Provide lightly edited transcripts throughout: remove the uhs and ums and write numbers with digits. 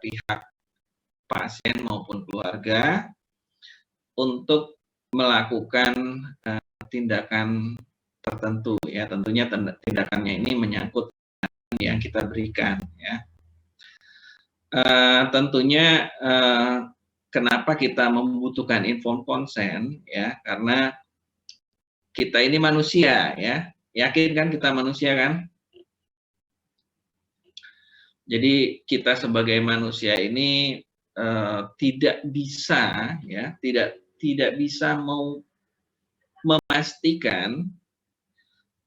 pihak pasien maupun keluarga untuk melakukan tindakan tertentu ya, tentunya tindakannya ini menyangkut yang kita berikan ya. Tentunya kenapa kita membutuhkan informed consent ya, karena kita ini manusia ya, yakin kan kita manusia kan? Jadi kita sebagai manusia ini tidak bisa ya, tidak bisa memastikan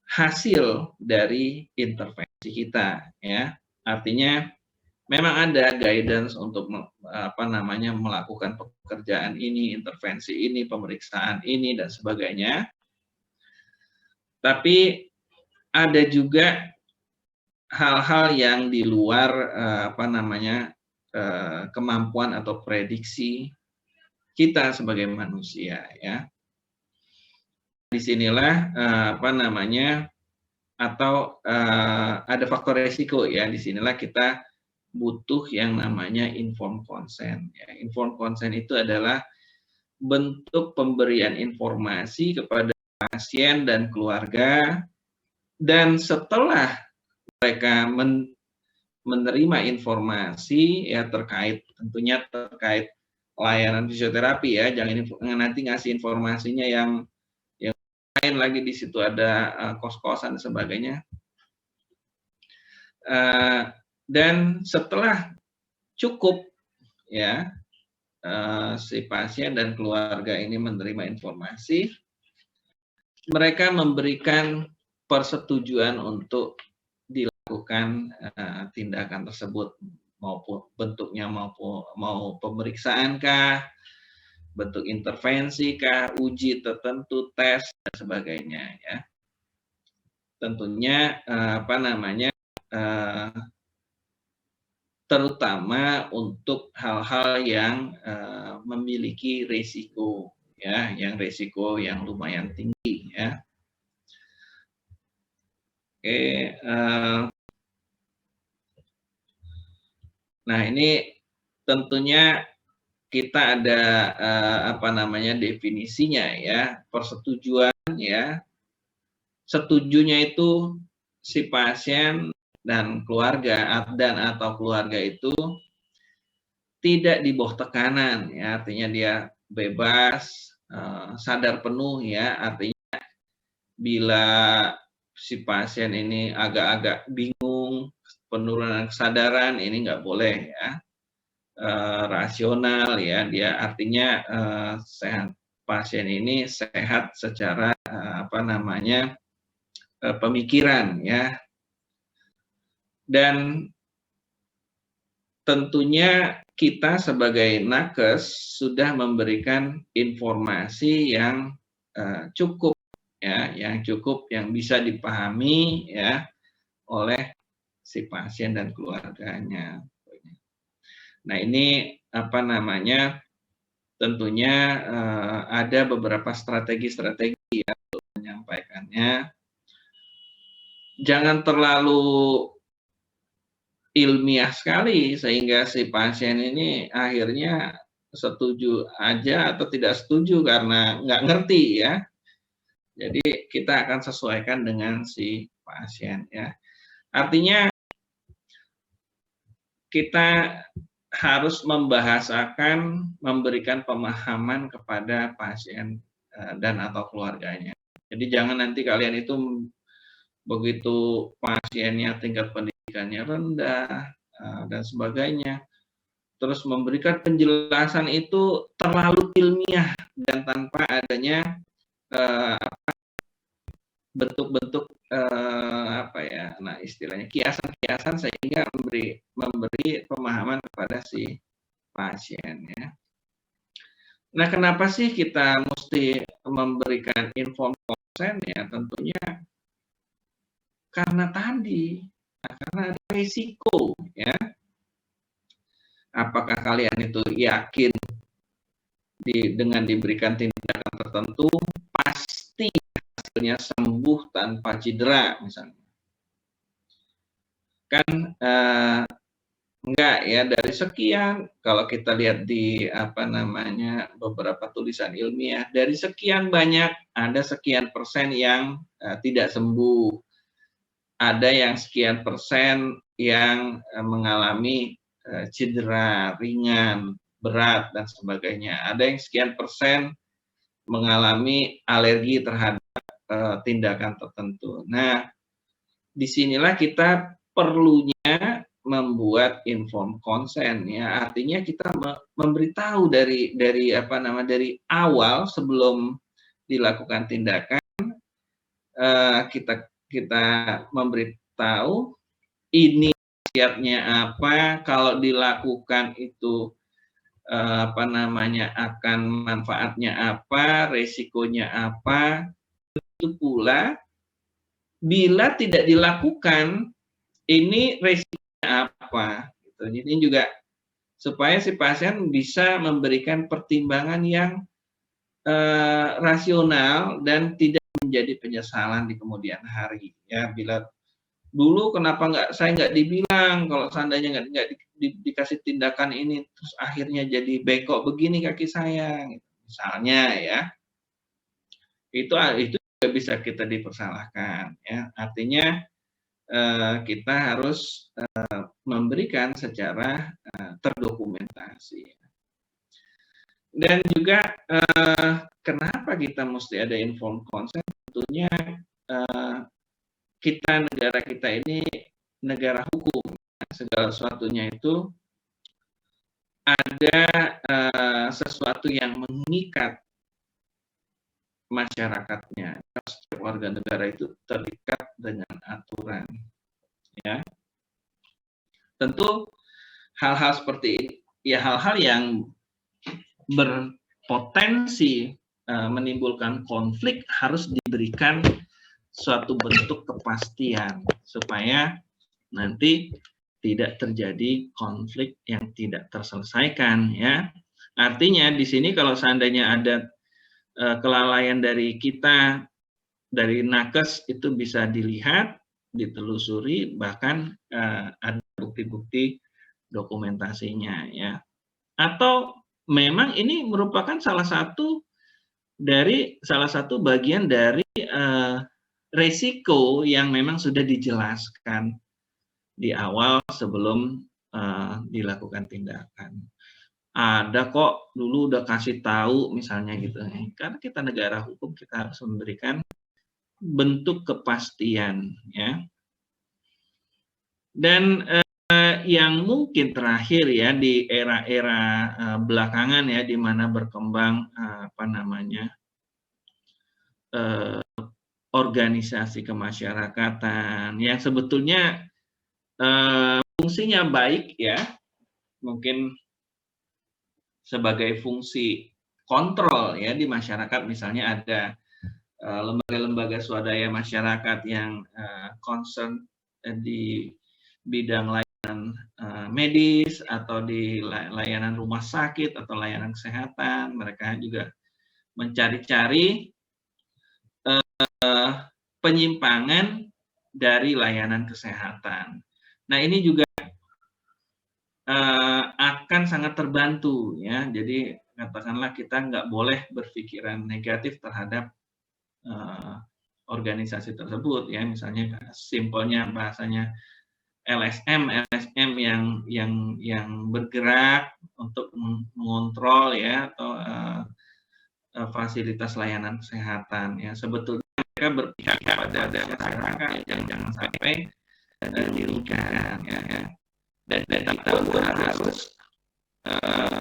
hasil dari intervensi kita ya. Artinya memang ada guidance untuk melakukan pekerjaan ini, intervensi ini, pemeriksaan ini dan sebagainya. Tapi ada juga hal-hal yang di luar kemampuan atau prediksi kita sebagai manusia ya. Disinilah ada faktor resiko ya. Disinilah kita butuh yang namanya informed consent. Ya. Informed consent itu adalah bentuk pemberian informasi kepada pasien dan keluarga, dan setelah mereka menerima informasi ya tentunya terkait layanan fisioterapi ya, jangan nanti ngasih informasinya yang lain lagi, di situ ada kos-kosan dan sebagainya. Dan setelah cukup ya si pasien dan keluarga ini menerima informasi, mereka memberikan persetujuan untuk dilakukan tindakan tersebut, maupun bentuknya mau pemeriksaan kah, bentuk intervensi kah, uji tertentu, tes dan sebagainya ya. Tentunya terutama untuk hal-hal yang memiliki risiko ya, yang risiko yang lumayan tinggi ya. Oke, nah ini tentunya kita ada definisinya ya, persetujuan ya. Setujunya itu si pasien dan keluarga atau keluarga itu tidak di bawah tekanan ya, artinya dia bebas, sadar penuh ya, artinya bila si pasien ini agak-agak bingung, penurunan kesadaran, ini nggak boleh ya. Rasional ya, dia artinya sehat, pasien ini sehat secara pemikiran ya. Dan tentunya kita sebagai nakes sudah memberikan informasi yang cukup ya, yang bisa dipahami ya oleh si pasien dan keluarganya. Nah, ini tentunya ada beberapa strategi-strategi ya untuk menyampaikannya. Jangan terlalu ilmiah sekali sehingga si pasien ini akhirnya setuju aja atau tidak setuju karena nggak ngerti ya. Jadi kita akan sesuaikan dengan si pasien ya. Artinya kita harus membahasakan, memberikan pemahaman kepada pasien dan atau keluarganya. Jadi jangan nanti kalian itu begitu pasiennya tingkat pendidikannya rendah dan sebagainya, terus memberikan penjelasan itu terlalu ilmiah dan tanpa adanya bentuk-bentuk istilahnya kiasan-kiasan sehingga memberi pemahaman kepada si pasien ya. Nah, kenapa sih kita mesti memberikan informed consent ya? Tentunya karena karena ada risiko ya. Apakah kalian itu yakin dengan diberikan tindakan tertentu pasti hasilnya sembuh tanpa cedera misalnya? Kan Enggak ya, dari sekian, kalau kita lihat di apa namanya, beberapa tulisan ilmiah, dari sekian banyak, ada sekian persen yang tidak sembuh. Ada yang sekian persen yang mengalami cedera ringan, berat, dan sebagainya. Ada yang sekian persen mengalami alergi terhadap tindakan tertentu. Nah, disinilah kita perlunya membuat informed consent ya, artinya kita memberitahu dari apa nama, dari awal sebelum dilakukan tindakan, kita kita memberitahu ini khasiatnya apa, kalau dilakukan itu apa namanya, akan manfaatnya apa, resikonya apa. Itu pula bila tidak dilakukan, ini resikonya apa, gitu. Jadi juga supaya si pasien bisa memberikan pertimbangan yang rasional dan tidak menjadi penyesalan di kemudian hari. Ya, bila dulu kenapa saya nggak dibilang kalau seandainya nggak dikasih tindakan ini, terus akhirnya jadi bengkok begini kaki saya, gitu. Misalnya ya, itu juga bisa kita dipersalahkan. Ya, artinya kita harus memberikan secara terdokumentasi. Dan juga kenapa kita mesti ada informed consent? Tentunya negara kita ini negara hukum. Segala sesuatunya itu ada sesuatu yang mengikat masyarakatnya. Setiap warga negara itu terikat dengan aturan. Ya, tentu hal-hal seperti ini, ya hal-hal yang berpotensi menimbulkan konflik harus diberikan suatu bentuk kepastian supaya nanti tidak terjadi konflik yang tidak terselesaikan ya. Artinya di sini kalau seandainya ada kelalaian dari kita, dari nakes, itu bisa dilihat, ditelusuri, bahkan ada bukti-bukti dokumentasinya ya. Atau memang ini merupakan salah satu bagian dari resiko yang memang sudah dijelaskan di awal sebelum dilakukan tindakan. Ada kok dulu udah kasih tahu misalnya gitu. Karena kita negara hukum, kita harus memberikan bentuk kepastian ya. Dan yang mungkin terakhir ya di era-era belakangan ya, di mana berkembang apa namanya, organisasi kemasyarakatan yang sebetulnya fungsinya baik ya, mungkin sebagai fungsi kontrol ya di masyarakat. Misalnya ada lembaga-lembaga swadaya masyarakat yang concern di bidang layanan medis atau di layanan rumah sakit atau layanan kesehatan. Mereka juga mencari-cari penyimpangan dari layanan kesehatan. Nah, ini juga akan sangat terbantu ya. Jadi katakanlah kita nggak boleh berpikiran negatif terhadap organisasi tersebut ya. Misalnya simpelnya bahasanya LSM yang bergerak untuk mengontrol ya, atau fasilitas layanan kesehatan ya. Sebetulnya mereka berpihak pada masyarakat yang jangan sampai dirugikan ya. Dan kita harus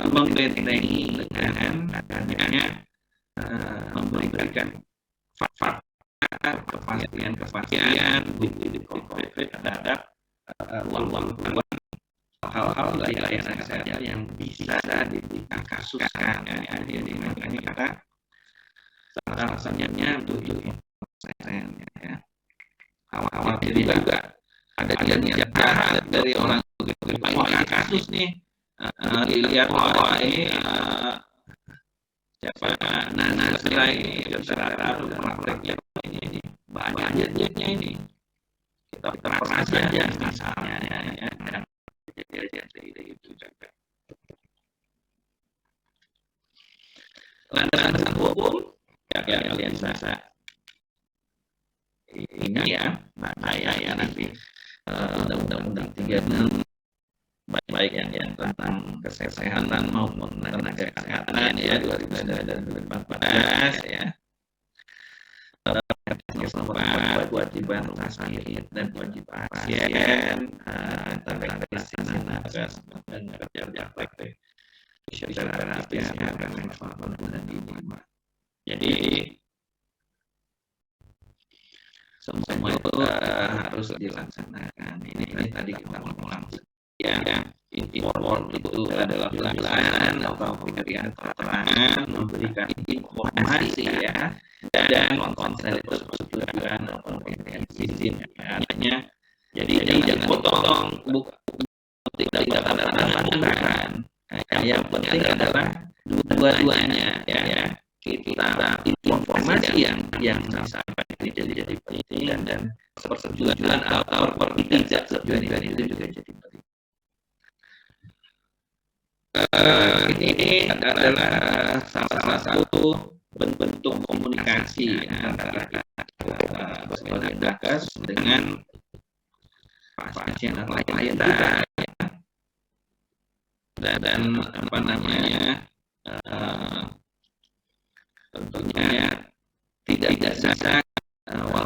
membentengi dengan adanya memberikan fakta, kepastian, bukti konkret terhadap hal-hal dari layanan kesehatan yang bisa dikasuskan ya. Jadi makanya kita salah satunya butuh konsen ya. Awal juga ada niat jahat dari orang banyak kasus nih, dilihat ini siapa Nana ini terserah prakteknya ini banyaknya ini kita pernah saja misalnya ya, itu juga. Landasan hukum ya kalian bisa ini ya, saya nanti Undang-Undang 36 baik yang tentang kesehatan maupun tenaga kesehatan ya 2009 dan 2014 ya. Kewajiban rumah sakit dan kewajiban pasien tentang pelaksanaan dan kerja praktek fisioterapis yang akan bulan ini. Jadi semua itu harus dilaksanakan. Ini tadi kita ulang ya. Inform itu adalah pelaksanaan atau pemberian keterangan, memberikan informasi ya, dan konsen itu persetujuan atau izin. Artinya, jadi jangan potong, tidak bukan. Yang penting adalah dua-duanya ya. Kita informasi yang disampaikan jadi penting dan persetujuan atau tidak persetujuan itu juga jadi penting. Ini adalah salah satu bentuk komunikasi antara kita sebagai nakes dengan pasien atau klien kita dan apa namanya tentunya tidak bisa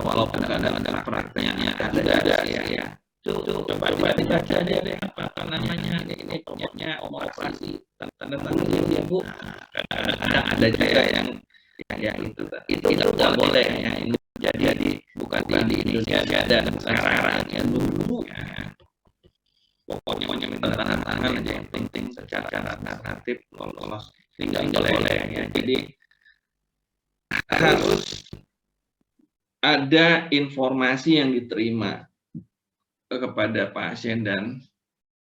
walaupun kadang-kadang prakteknya ada juga ya. Coba dibaca deh apa namanya ini punya operasi tanda tangan dia Bu. Kadang-kadang ada juga yang itu nggak boleh ya, ini jadi bukan di Indonesia dan sekarang ya dulu ya. Pokoknya minta tanda tangan aja yang penting secara administratif lolos tinggal boleh ya. Jadi harus ada informasi yang diterima kepada pasien dan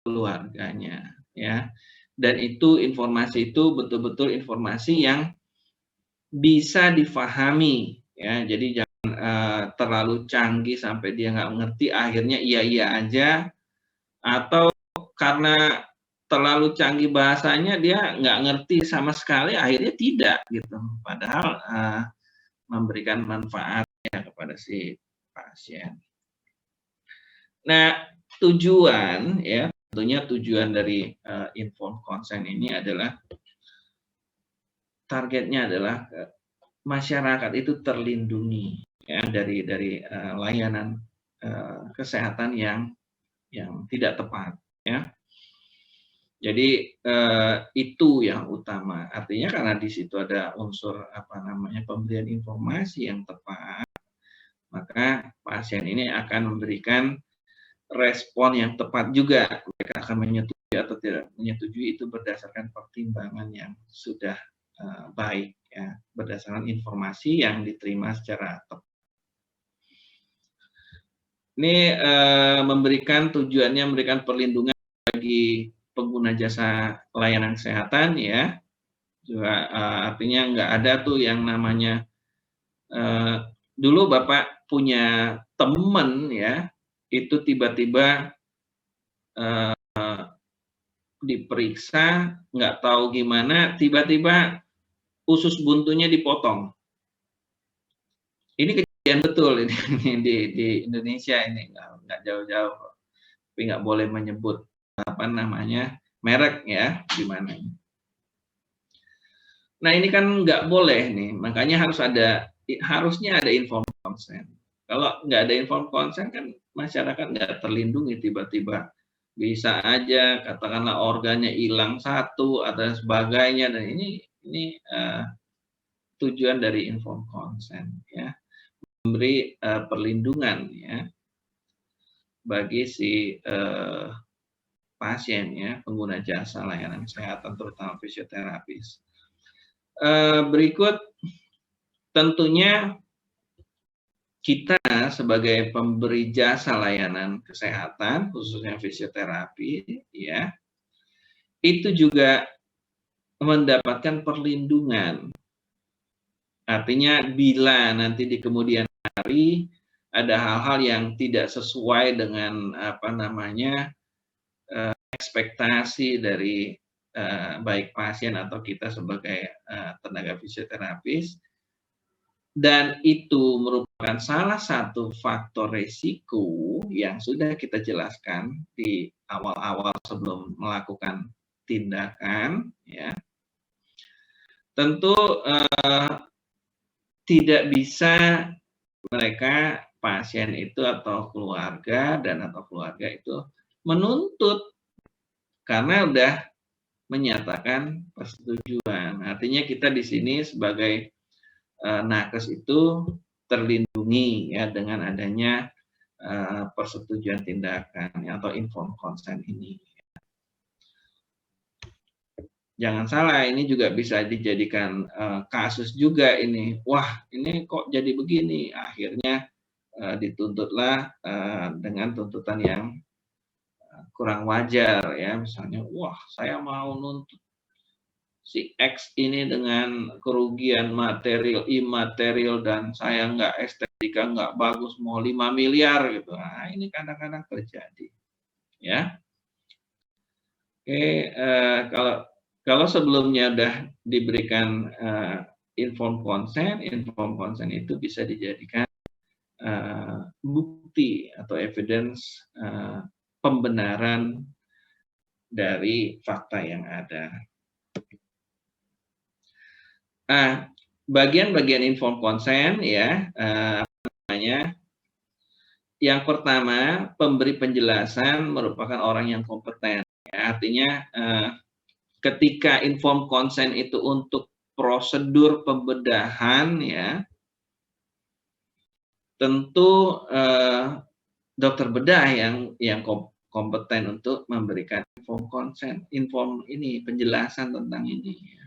keluarganya ya, dan itu informasi itu betul-betul informasi yang bisa difahami ya, jadi jangan terlalu canggih sampai dia nggak mengerti akhirnya iya aja, atau karena terlalu canggih bahasanya dia nggak ngerti sama sekali akhirnya tidak gitu, padahal memberikan manfaat ya kepada si pasien. Nah, tujuan ya, tentunya tujuan dari informed consent ini adalah targetnya adalah masyarakat itu terlindungi ya dari layanan kesehatan yang tidak tepat ya. Jadi itu yang utama. Artinya karena di situ ada unsur apa namanya pemberian informasi yang tepat, maka pasien ini akan memberikan respon yang tepat juga. Mereka akan menyetujui atau tidak menyetujui itu berdasarkan pertimbangan yang sudah baik ya, berdasarkan informasi yang diterima secara tepat. Ini memberikan tujuannya memberikan perlindungan bagi pengguna jasa layanan kesehatan ya. Juga artinya nggak ada tuh yang namanya dulu Bapak punya teman ya, itu tiba-tiba diperiksa nggak tahu gimana tiba-tiba usus buntunya dipotong. Ini kejadian betul ini di Indonesia, ini nggak jauh-jauh, tapi nggak boleh menyebut apa namanya merek ya gimana. Nah ini kan nggak boleh nih, makanya harusnya ada informed consent. Kalau nggak ada informed consent kan masyarakat nggak terlindungi, tiba-tiba bisa aja katakanlah organnya hilang satu atau sebagainya, dan ini tujuan dari informed consent ya, memberi perlindungan ya bagi si pasien ya, pengguna jasa layanan kesehatan terutama fisioterapis. Berikut tentunya kita sebagai pemberi jasa layanan kesehatan khususnya fisioterapi ya, itu juga mendapatkan perlindungan. Artinya bila nanti di kemudian hari ada hal-hal yang tidak sesuai dengan apa namanya ekspektasi dari baik pasien atau kita sebagai tenaga fisioterapis, dan itu merupakan salah satu faktor resiko yang sudah kita jelaskan di awal-awal sebelum melakukan tindakan, ya. Tentu tidak bisa mereka pasien itu atau keluarga itu menuntut karena udah menyatakan persetujuan. Artinya kita di sini sebagai nakes itu terlindungi ya dengan adanya persetujuan tindakan atau informed consent ini. Jangan salah, ini juga bisa dijadikan kasus juga ini. Wah, ini kok jadi begini? Akhirnya dituntutlah dengan tuntutan yang kurang wajar ya. Misalnya, wah saya mau nuntut si X ini dengan kerugian material, imaterial, dan saya nggak estetika, nggak bagus, mau 5 miliar gitu. Nah, ini kadang-kadang terjadi. Ya. Oke, kalau sebelumnya udah diberikan informed consent itu bisa dijadikan bukti atau evidence pembenaran dari fakta yang ada. Bagian-bagian informed consent ya, yang pertama, pemberi penjelasan merupakan orang yang kompeten. Ya, artinya ketika informed consent itu untuk prosedur pembedahan ya, tentu dokter bedah yang kompeten untuk memberikan informed consent, penjelasan tentang ini.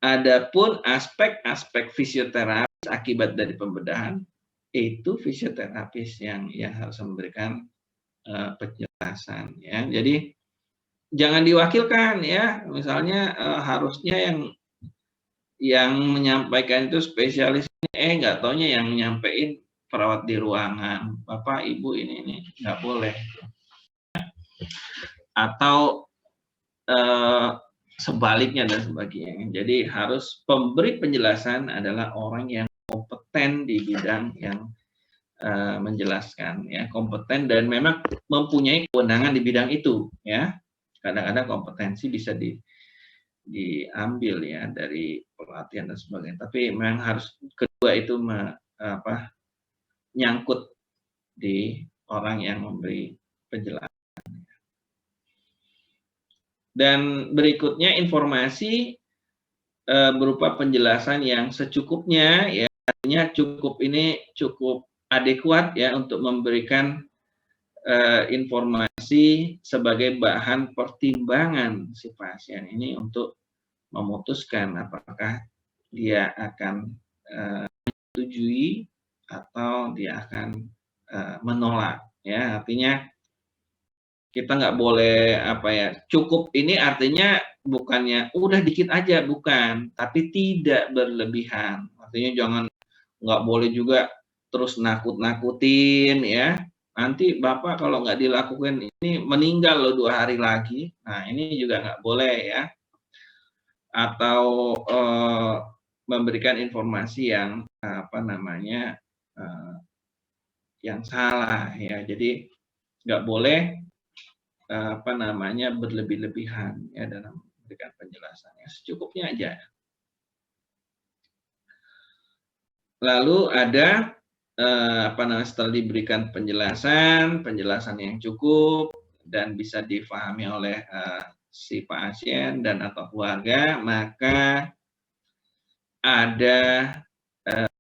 Adapun aspek-aspek fisioterapis akibat dari pembedahan, itu fisioterapis yang harus memberikan penjelasan ya. Jadi jangan diwakilkan ya. Misalnya harusnya yang menyampaikan itu spesialis, nggak taunya yang nyampein perawat di ruangan, Bapak Ibu ini nggak boleh. Atau sebaliknya dan sebagainya. Jadi harus pemberi penjelasan adalah orang yang kompeten di bidang yang menjelaskan ya, kompeten dan memang mempunyai kewenangan di bidang itu ya. Kadang-kadang kompetensi bisa diambil ya dari pelatihan dan sebagainya, tapi memang harus kedua itu nyangkut di orang yang memberi penjelasan. Dan berikutnya informasi berupa penjelasan yang secukupnya ya, artinya cukup adekuat ya untuk memberikan informasi sebagai bahan pertimbangan si pasien ini untuk memutuskan apakah dia akan menyetujui atau dia akan menolak ya. Artinya kita nggak boleh cukup ini artinya bukannya udah dikit aja, bukan, tapi tidak berlebihan. Artinya nggak boleh juga terus nakut-nakutin ya. Nanti Bapak kalau nggak dilakukan ini meninggal loh 2 hari lagi. Nah, ini juga nggak boleh ya. Atau memberikan informasi yang yang salah ya. Jadi nggak boleh berlebih-lebihan ya dalam memberikan penjelasannya, secukupnya aja. Lalu ada setelah diberikan penjelasan yang cukup dan bisa difahami oleh si pasien dan atau keluarga, maka ada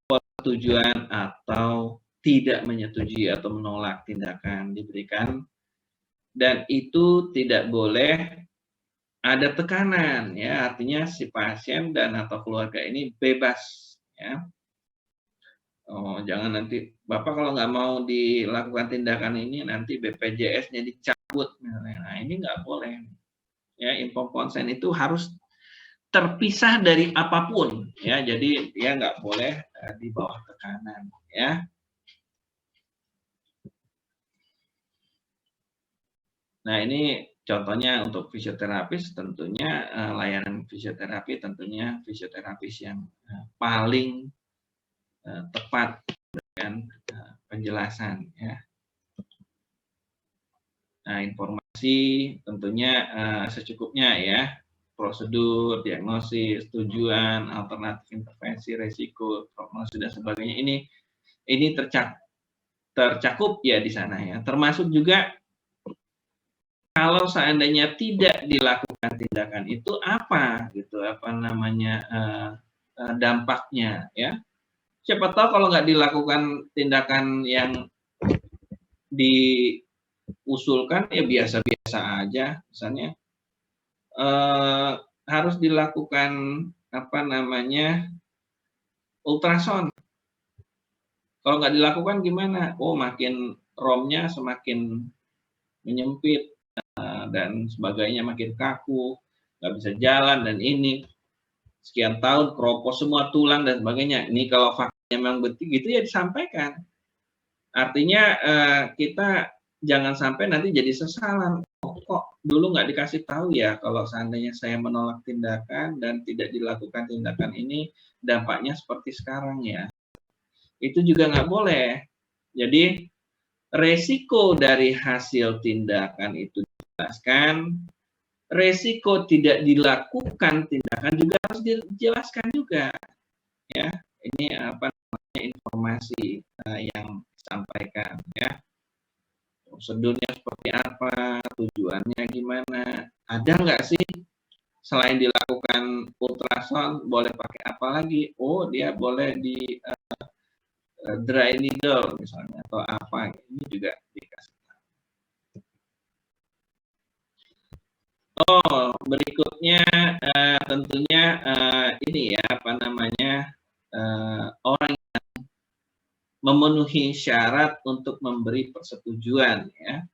persetujuan atau tidak menyetujui atau menolak tindakan diberikan. Dan itu tidak boleh ada tekanan ya, artinya si pasien dan atau keluarga ini bebas ya. Jangan nanti Bapak kalau nggak mau dilakukan tindakan ini nanti BPJS-nya dicabut. Nah, ini nggak boleh. Ya, informed consent itu harus terpisah dari apapun ya. Jadi dia nggak boleh di bawah tekanan ya. Nah, ini contohnya untuk fisioterapis tentunya layanan fisioterapi tentunya fisioterapis yang paling tepat dengan penjelasan ya. Nah, informasi tentunya secukupnya ya. Prosedur, diagnosis, tujuan, alternatif intervensi, resiko, prognosis dan sebagainya ini tercakup ya di sana ya. Termasuk juga kalau seandainya tidak dilakukan tindakan itu apa gitu, apa namanya dampaknya ya. Siapa tahu kalau nggak dilakukan tindakan yang diusulkan ya biasa-biasa aja, misalnya harus dilakukan apa namanya ultrasound. Kalau nggak dilakukan gimana? Oh, makin ROM-nya semakin menyempit dan sebagainya, makin kaku, nggak bisa jalan dan ini sekian tahun keropos semua tulang dan sebagainya. Ini kalau faktanya memang begitu ya disampaikan. Artinya kita jangan sampai nanti jadi sesalan. Oh, kok dulu nggak dikasih tahu ya kalau seandainya saya menolak tindakan dan tidak dilakukan tindakan ini dampaknya seperti sekarang ya. Itu juga nggak boleh. Jadi resiko dari hasil tindakan itu dijelaskan, resiko tidak dilakukan tindakan juga harus dijelaskan juga ya. Ini apa namanya informasi yang disampaikan ya. Prosedurnya seperti apa, tujuannya gimana, ada nggak sih selain dilakukan ultrasound boleh pakai apa lagi? Oh, dia boleh di dry needle misalnya atau apa, ini juga dikasih. Oh, berikutnya tentunya ini ya apa namanya orang yang memenuhi syarat untuk memberi persetujuan ya.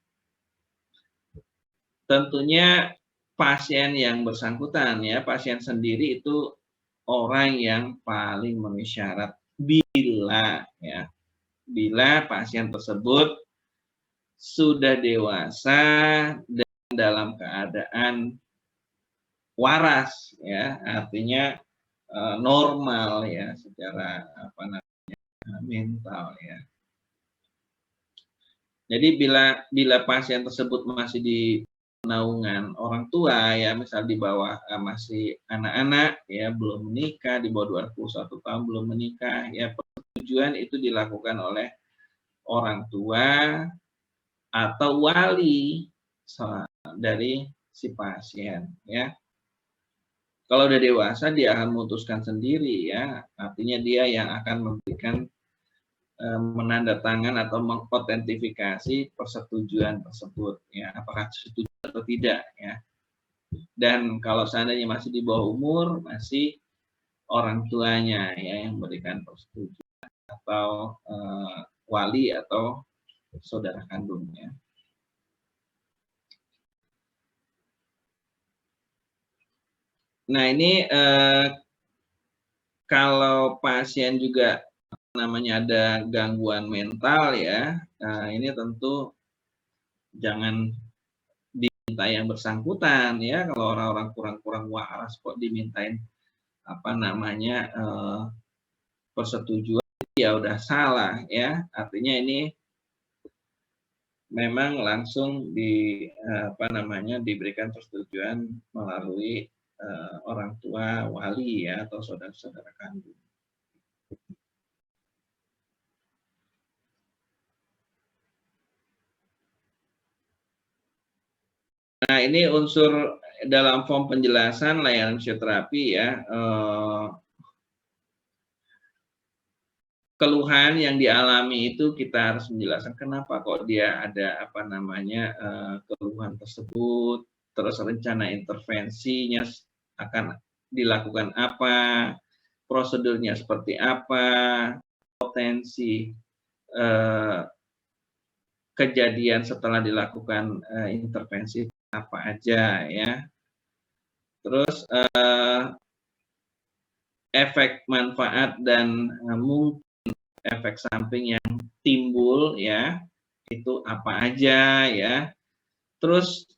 Tentunya pasien yang bersangkutan ya, pasien sendiri itu orang yang paling memenuhi syarat bila pasien tersebut sudah dewasa dan dalam keadaan waras ya, artinya normal ya secara apa namanya mental ya. Jadi bila pasien tersebut masih di naungan orang tua ya, misal di bawah masih anak-anak ya, belum menikah, di bawah 21 tahun belum menikah ya, persetujuan itu dilakukan oleh orang tua atau wali dari si pasien ya. Kalau udah dewasa dia akan memutuskan sendiri ya, artinya dia yang akan memberikan menandatangan atau mengotentifikasi persetujuan tersebut ya, apakah setuju atau tidak ya. Dan kalau seandainya masih di bawah umur, masih orang tuanya ya yang memberikan persetujuan atau wali atau saudara kandungnya. Nah, ini kalau pasien juga namanya ada gangguan mental ya, ini tentu jangan diminta yang bersangkutan ya. Kalau orang-orang kurang-kurang waras kok dimintain apa namanya persetujuan ya udah salah ya. Artinya ini memang langsung apa namanya diberikan persetujuan melalui orang tua, wali ya atau saudara-saudara kandung. Nah, ini unsur dalam form penjelasan layanan fisioterapi ya. Keluhan yang dialami itu kita harus menjelaskan kenapa kok dia ada apa namanya keluhan tersebut, terus rencana intervensinya akan dilakukan apa, prosedurnya seperti apa, potensi kejadian setelah dilakukan intervensi apa aja ya. Terus efek manfaat dan mungkin efek samping yang timbul ya, itu apa aja ya. Terus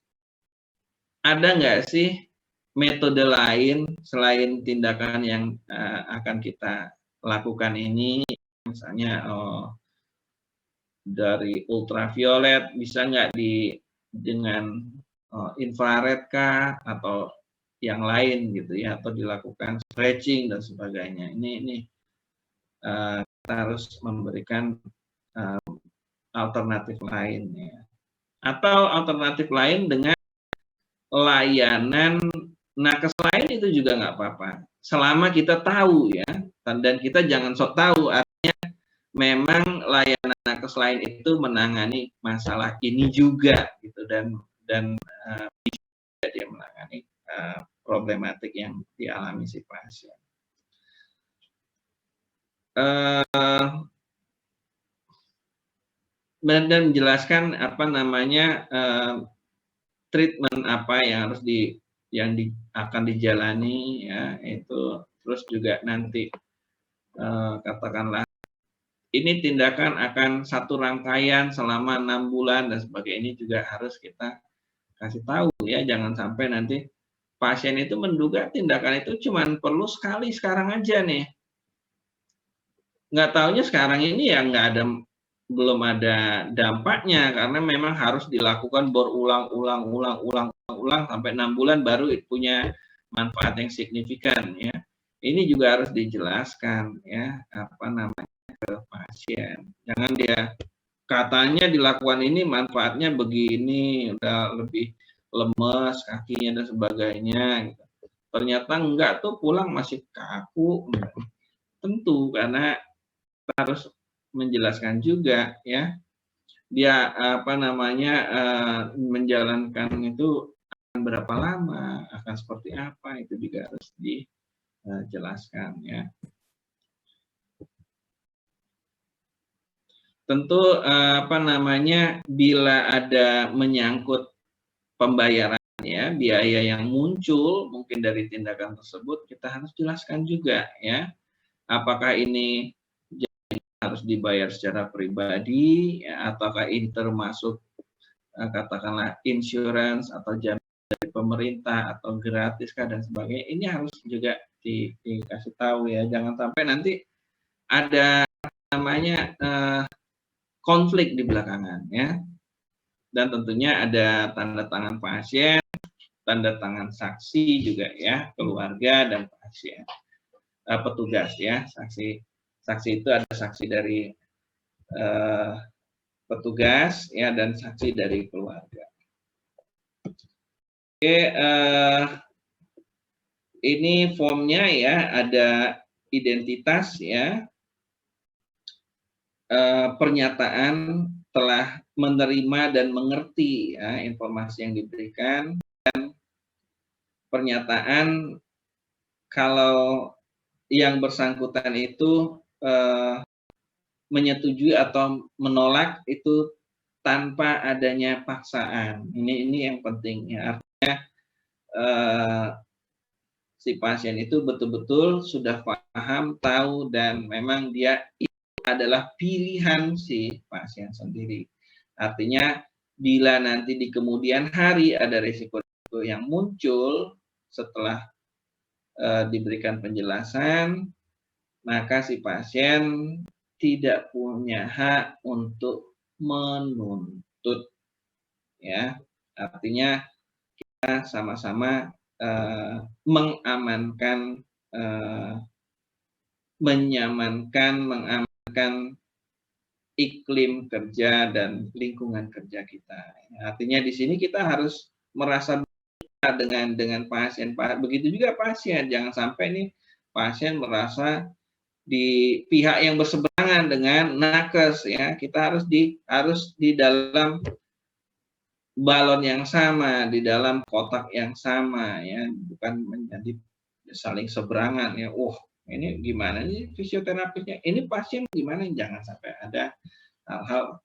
ada nggak sih metode lain selain tindakan yang akan kita lakukan ini, misalnya dari ultraviolet, bisa nggak dengan infrared kah, atau yang lain gitu ya, atau dilakukan stretching dan sebagainya. Ini kita harus memberikan alternatif lain ya. Atau alternatif lain dengan layanan nakes lain itu juga nggak apa-apa. Selama kita tahu ya, dan kita jangan sok tahu, artinya memang layanan nakes lain itu menangani masalah ini juga gitu, dan bisa dia menangani problematik yang dialami si pasien. Dan menjelaskan apa namanya treatment apa yang harus akan dijalani ya, itu. Terus juga nanti katakanlah ini tindakan akan satu rangkaian selama 6 bulan dan sebagainya, ini juga harus kita kasih tahu ya, jangan sampai nanti pasien itu menduga tindakan itu cuma perlu sekali sekarang aja nih. Nggak taunya sekarang ini ya belum ada dampaknya, karena memang harus dilakukan berulang-ulang sampai 6 bulan baru punya manfaat yang signifikan ya. Ini juga harus dijelaskan ya, apa namanya, ke pasien. Jangan dia katanya dilakukan ini manfaatnya begini, udah lebih lemes kakinya dan sebagainya gitu. Ternyata enggak tuh, pulang masih kaku. Tentu karena kita harus menjelaskan juga ya, dia apa namanya menjalankan itu akan berapa lama, akan seperti apa, itu juga harus dijelaskan ya. Tentu apa namanya, bila ada menyangkut pembayaran ya, biaya yang muncul mungkin dari tindakan tersebut, kita harus jelaskan juga ya, apakah ini harus dibayar secara pribadi ya, ataukah ini termasuk katakanlah insurance atau jaminan dari pemerintah atau gratis kah dan sebagainya. Ini harus juga dikasih tahu ya, jangan sampai nanti ada namanya konflik di belakangan ya. Dan tentunya ada tanda tangan pasien, tanda tangan saksi juga ya, keluarga dan pasien, petugas ya. Saksi itu ada saksi dari petugas ya, dan saksi dari keluarga. Oke, ini formnya ya, ada identitas ya, pernyataan telah menerima dan mengerti ya, informasi yang diberikan, dan pernyataan kalau yang bersangkutan itu menyetujui atau menolak itu tanpa adanya paksaan. Ini yang penting ya, artinya si pasien itu betul-betul sudah paham, tahu, dan memang dia itu adalah pilihan si pasien sendiri. Artinya bila nanti di kemudian hari ada risiko yang muncul setelah diberikan penjelasan, maka si pasien tidak punya hak untuk menuntut ya. Artinya kita sama-sama mengamankan, mengamankan iklim kerja dan lingkungan kerja kita. Artinya di sini kita harus merasa dengan pasien. Begitu juga pasien, jangan sampai nih pasien merasa di pihak yang berseberangan dengan nakes ya. Kita harus di dalam balon yang sama, di dalam kotak yang sama ya, bukan menjadi saling seberangan ya. Ini gimana nih fisioterapisnya, ini pasien gimana, jangan sampai ada hal-hal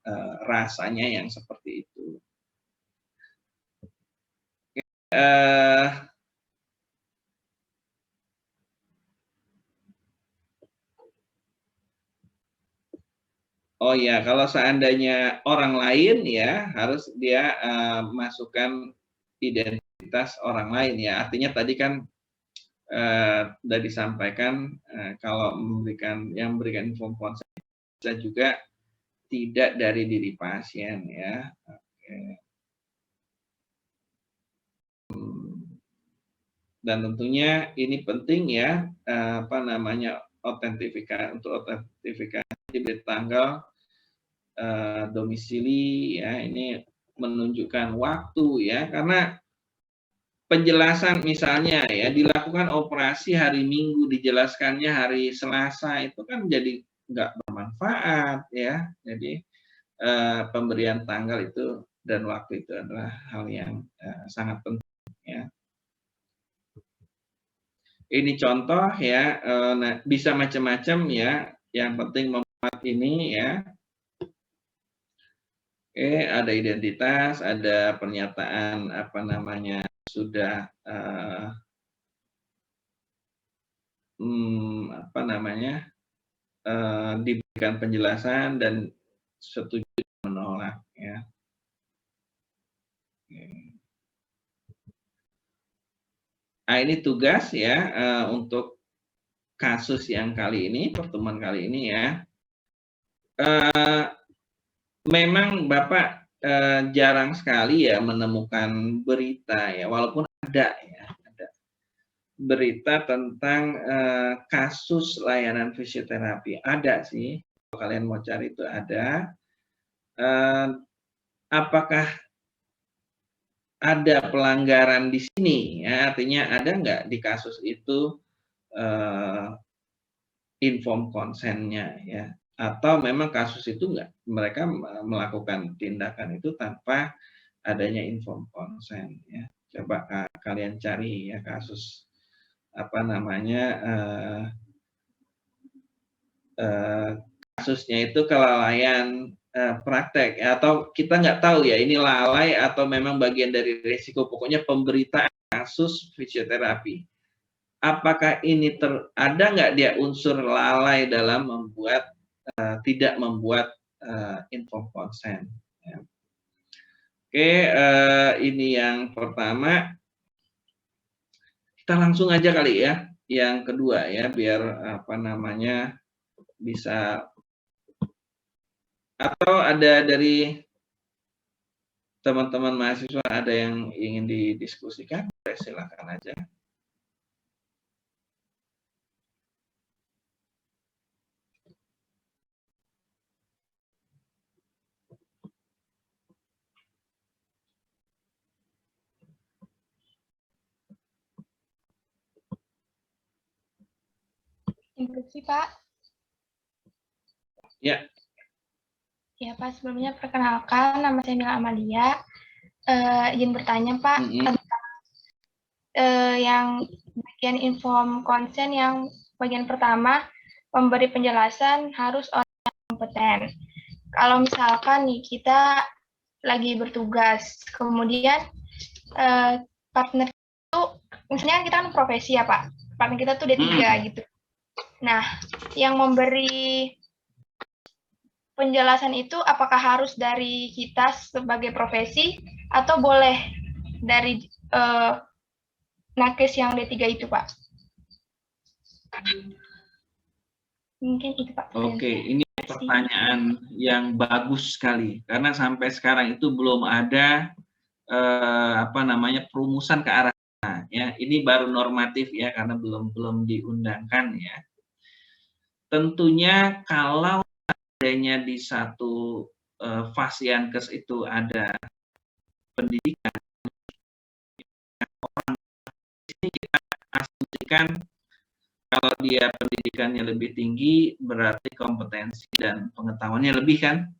rasanya yang seperti itu. Oh ya, kalau seandainya orang lain ya harus dia masukkan identitas orang lain ya. Artinya tadi kan sudah disampaikan kalau memberikan info konsen bisa juga tidak dari diri pasien ya. Oke. Dan tentunya ini penting ya untuk autentifikasi diberi tanggal domisili ya, ini menunjukkan waktu ya, karena penjelasan misalnya ya dilakukan operasi hari Minggu dijelaskannya hari Selasa itu kan jadi nggak bermanfaat ya. Jadi pemberian tanggal itu dan waktu itu adalah hal yang sangat penting ya. Ini contoh ya, bisa macam-macam ya. Yang penting memuat ini ya. Oke, ada identitas, ada pernyataan sudah diberikan penjelasan dan setuju menolak ya. Nah, ini tugas ya untuk kasus yang kali ini, pertemuan kali ini ya. Memang Bapak jarang sekali ya menemukan berita ya, walaupun ada ya, ada berita tentang kasus layanan fisioterapi. Ada sih, kalau kalian mau cari itu ada. Apakah ada pelanggaran di sini ya, artinya ada nggak di kasus itu inform konsennya ya, atau memang kasus itu mereka melakukan tindakan itu tanpa adanya inform konsen ya. Coba kalian cari ya kasus kasusnya itu kelalaian praktek atau kita nggak tahu ya ini lalai atau memang bagian dari risiko, pokoknya pemberitaan kasus fisioterapi. Apakah ini ada nggak dia unsur lalai dalam membuat tidak membuat inform consent ya. Oke, ini yang pertama. Kita langsung aja kali ya yang kedua ya, biar bisa, atau ada dari teman-teman mahasiswa ada yang ingin didiskusikan, silakan aja. Instruksi, Pak. Ya. Ya, Pak, sebelumnya perkenalkan, nama saya Mila Amalia. Izin bertanya, Pak, tentang yang bagian inform konsen yang bagian pertama, memberi penjelasan harus orang yang kompeten. Kalau misalkan nih kita lagi bertugas, kemudian partner itu, misalnya kita kan profesi ya Pak, partner kita tuh D3 gitu. Nah, yang memberi penjelasan itu apakah harus dari kita sebagai profesi atau boleh dari nakes yang D3 itu, Pak? Mungkin itu, Pak. Oke, ini pertanyaan yang bagus sekali karena sampai sekarang itu belum ada perumusan ke arah sana ya. Ini baru normatif ya karena belum diundangkan ya. Tentunya kalau adanya di satu Fasiankes itu ada pendidikan, orang di sini kita asumsikan kalau dia pendidikannya lebih tinggi berarti kompetensi dan pengetahuannya lebih kan?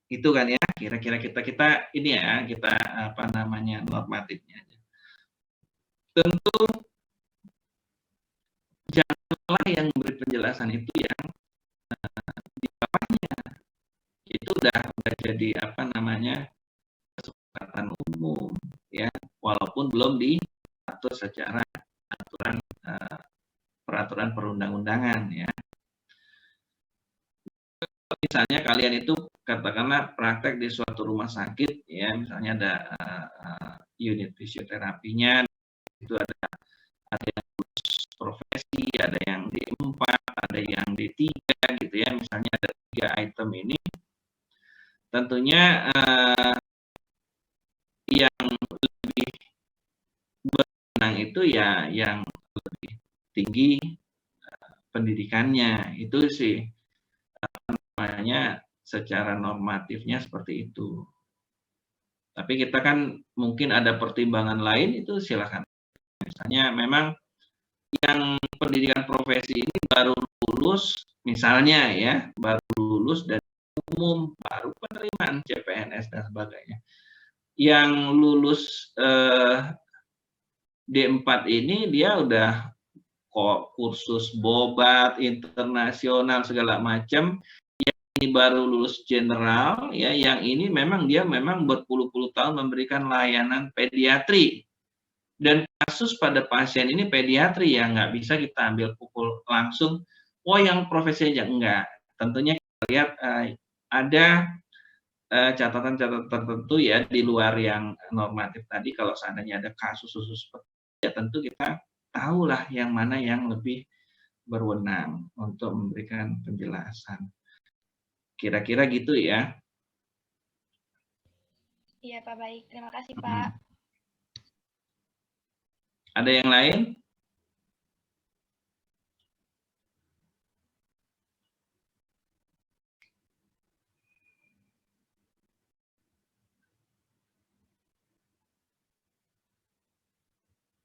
Itu kan ya, kira-kira kita ini ya, kita normatifnya. Tentu janganlah yang memberi penjelasan itu yang di bawahnya. Itu udah jadi kesepakatan umum ya, walaupun belum diatur secara peraturan perundang-undangan ya. misalnya kalian itu katakanlah praktek di suatu rumah sakit, ya misalnya ada unit fisioterapinya, itu ada yang profesi, ada yang D4, ada yang D3 gitu ya, misalnya ada 3 item ini, tentunya yang lebih berwenang itu ya yang lebih tinggi pendidikannya, itu sih namanya secara normatifnya seperti itu. Tapi kita kan mungkin ada pertimbangan lain, itu silakan. Misalnya memang yang pendidikan profesi ini baru lulus, misalnya ya, baru lulus dari umum, baru penerimaan CPNS dan sebagainya. Yang lulus D4 ini dia udah kok kursus bobat internasional segala macam. Yang ini baru lulus general ya, yang ini memang dia memang berpuluh-puluh tahun memberikan layanan pediatri. Dan kasus pada pasien ini pediatri ya, nggak bisa kita ambil pukul langsung, oh yang profesi aja, enggak. Tentunya kita lihat ada catatan-catatan tertentu ya di luar yang normatif tadi. Kalau seandainya ada kasus khusus seperti itu, ya tentu kita tahulah yang mana yang lebih berwenang untuk memberikan penjelasan. Kira-kira gitu ya. Iya Pak, baik. Terima kasih Pak. Ada yang lain?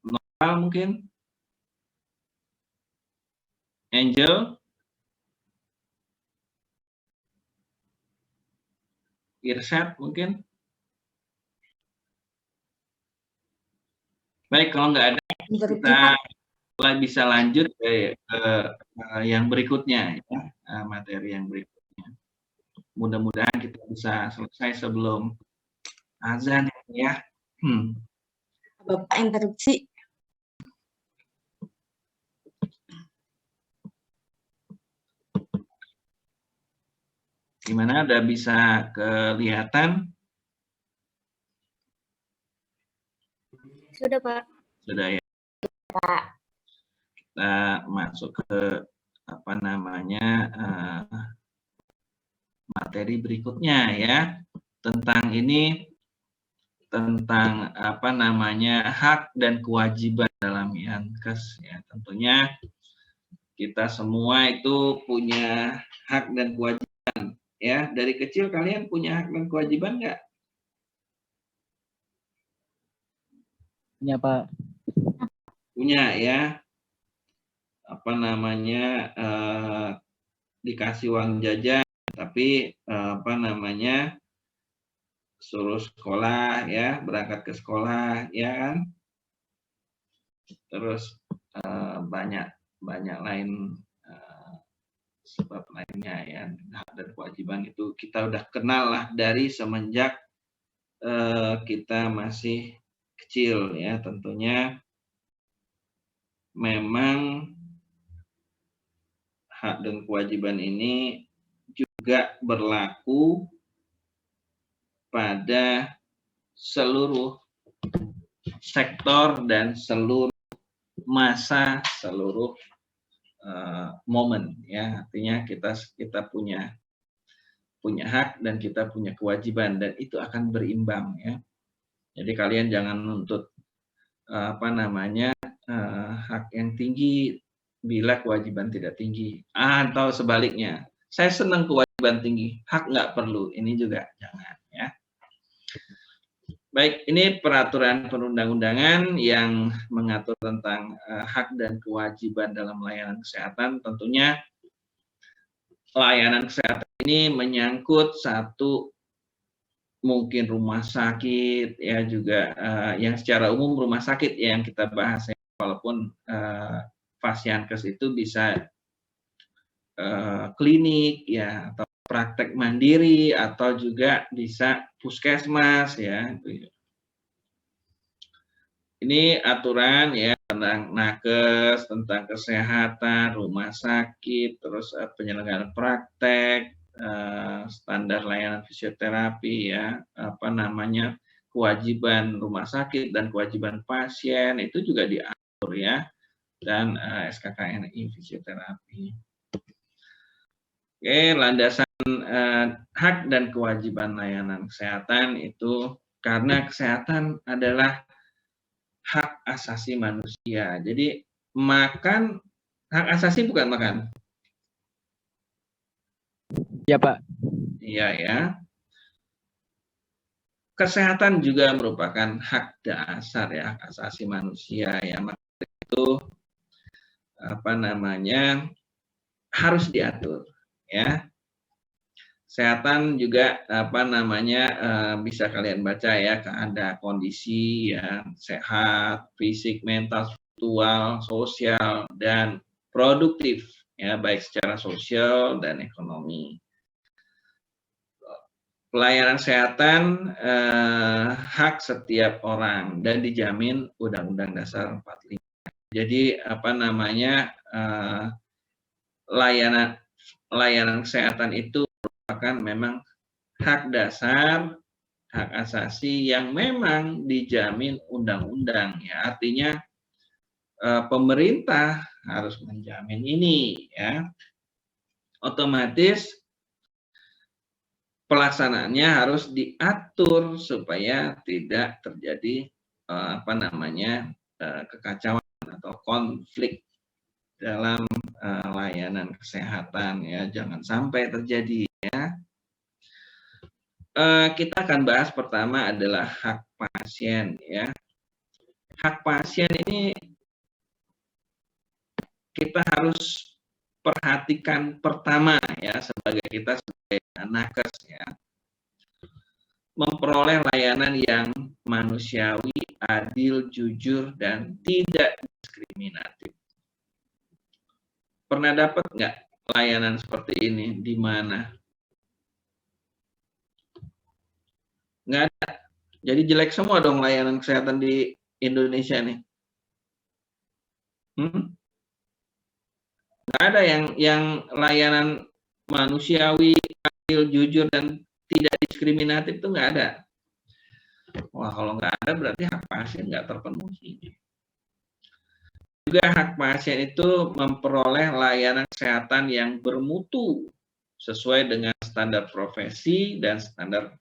Normal mungkin? Angel? Irsyad mungkin? Baik, kalau nggak ada, kita bisa lanjut ke yang berikutnya, ya, materi yang berikutnya. Mudah-mudahan kita bisa selesai sebelum azan ya. Bapak interupsi. Gimana, udah bisa kelihatan? Sudah Pak. Sudah ya. Pak. Kita masuk ke apa namanya materi berikutnya ya, tentang ini, tentang apa namanya hak dan kewajiban dalam Yankes ya. Tentunya kita semua itu punya hak dan kewajiban ya. Dari kecil kalian punya hak dan kewajiban nggak? Punya Pak. Punya ya. Apa namanya dikasih uang jajan, tapi apa namanya suruh sekolah ya, berangkat ke sekolah ya kan. Terus banyak lain sebab lainnya ya. Hak dan kewajiban itu kita udah kenal lah dari semenjak kita masih kecil ya. Tentunya memang hak dan kewajiban ini juga berlaku pada seluruh sektor dan seluruh masa, seluruh momen ya. Artinya kita punya hak dan kita punya kewajiban, dan itu akan berimbang ya. Jadi kalian jangan menuntut apa namanya hak yang tinggi bila kewajiban tidak tinggi, atau sebaliknya, saya senang kewajiban tinggi, hak nggak perlu, ini juga jangan ya. Baik, ini peraturan perundang-undangan yang mengatur tentang hak dan kewajiban dalam layanan kesehatan. Tentunya layanan kesehatan ini menyangkut satu, mungkin rumah sakit ya, juga yang secara umum rumah sakit ya yang kita bahas ya, walaupun Fasiankes itu bisa klinik ya, atau praktek mandiri, atau juga bisa puskesmas ya. Ini aturan ya tentang nakes, tentang kesehatan, rumah sakit, terus penyelenggaraan praktek, standar layanan fisioterapi ya, kewajiban rumah sakit dan kewajiban pasien itu juga diatur ya, dan SKKNI fisioterapi. Oke, landasan hak dan kewajiban layanan kesehatan itu karena kesehatan adalah hak asasi manusia. Jadi makan, hak asasi bukan makan. Ya, Pak. Iya ya. Kesehatan juga merupakan hak dasar ya, hak asasi manusia ya. Maka itu harus diatur ya. Kesehatan juga bisa kalian baca ya, ada kondisi ya sehat, fisik, mental, spiritual, sosial dan produktif ya, baik secara sosial dan ekonomi. Pelayanan kesehatan hak setiap orang dan dijamin Undang-Undang Dasar 45. Jadi layanan kesehatan itu merupakan memang hak dasar, hak asasi yang memang dijamin undang-undang ya. Artinya pemerintah harus menjamin ini ya. Otomatis pelaksanaannya harus diatur supaya tidak terjadi kekacauan atau konflik dalam layanan kesehatan ya, jangan sampai terjadi ya. Kita akan bahas pertama adalah hak pasien ya. Hak pasien ini kita harus perhatikan pertama ya, kita sebagai nakes ya, memperoleh layanan yang manusiawi, adil, jujur dan tidak diskriminatif. Pernah dapat nggak layanan seperti ini di mana? Nggak ada. Jadi jelek semua dong layanan kesehatan di Indonesia nih. Nggak ada yang layanan manusiawi, adil, jujur dan tidak diskriminatif itu nggak ada. Wah, kalau nggak ada berarti hak pasien nggak terpenuhi. Juga hak pasien itu memperoleh layanan kesehatan yang bermutu sesuai dengan standar profesi dan standar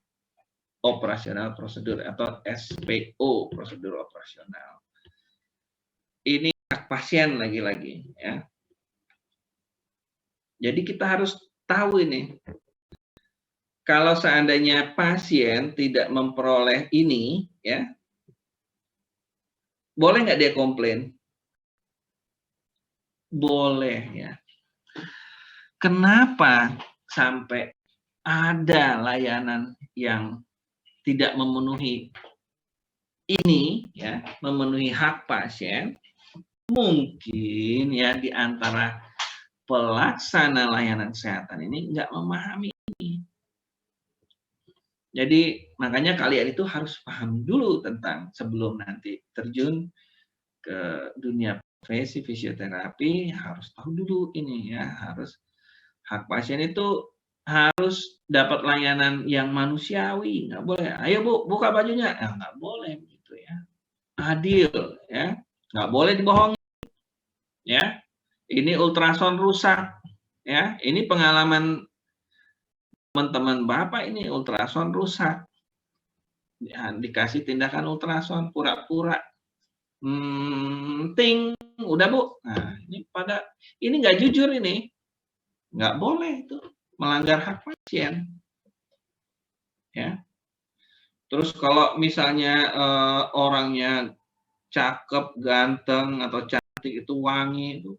operasional prosedur atau SPO, prosedur operasional. Ini hak pasien lagi-lagi ya. Jadi kita harus tahu ini. Kalau seandainya pasien tidak memperoleh ini ya, boleh nggak dia komplain? Boleh ya. Kenapa sampai ada layanan yang tidak memenuhi ini ya, memenuhi hak pasien? Mungkin ya di antara pelaksana layanan kesehatan ini nggak memahami ini. Jadi makanya kalian itu harus paham dulu tentang sebelum nanti terjun ke dunia profesi fisioterapi, harus tahu dulu ini ya, harus hak pasien itu harus dapat layanan yang manusiawi, nggak boleh. Ayo Bu, buka bajunya, nggak boleh begitu ya. Adil ya, nggak boleh dibohongi ya. Ini ultrason rusak ya. Ini pengalaman teman-teman Bapak, ini ultrason rusak. Ya, dikasih tindakan ultrason pura-pura. Ting, udah Bu. Nah, ini nggak jujur ini. Nggak boleh itu, melanggar hak pasien. Ya. Terus kalau misalnya orangnya cakep, ganteng atau cantik itu wangi itu,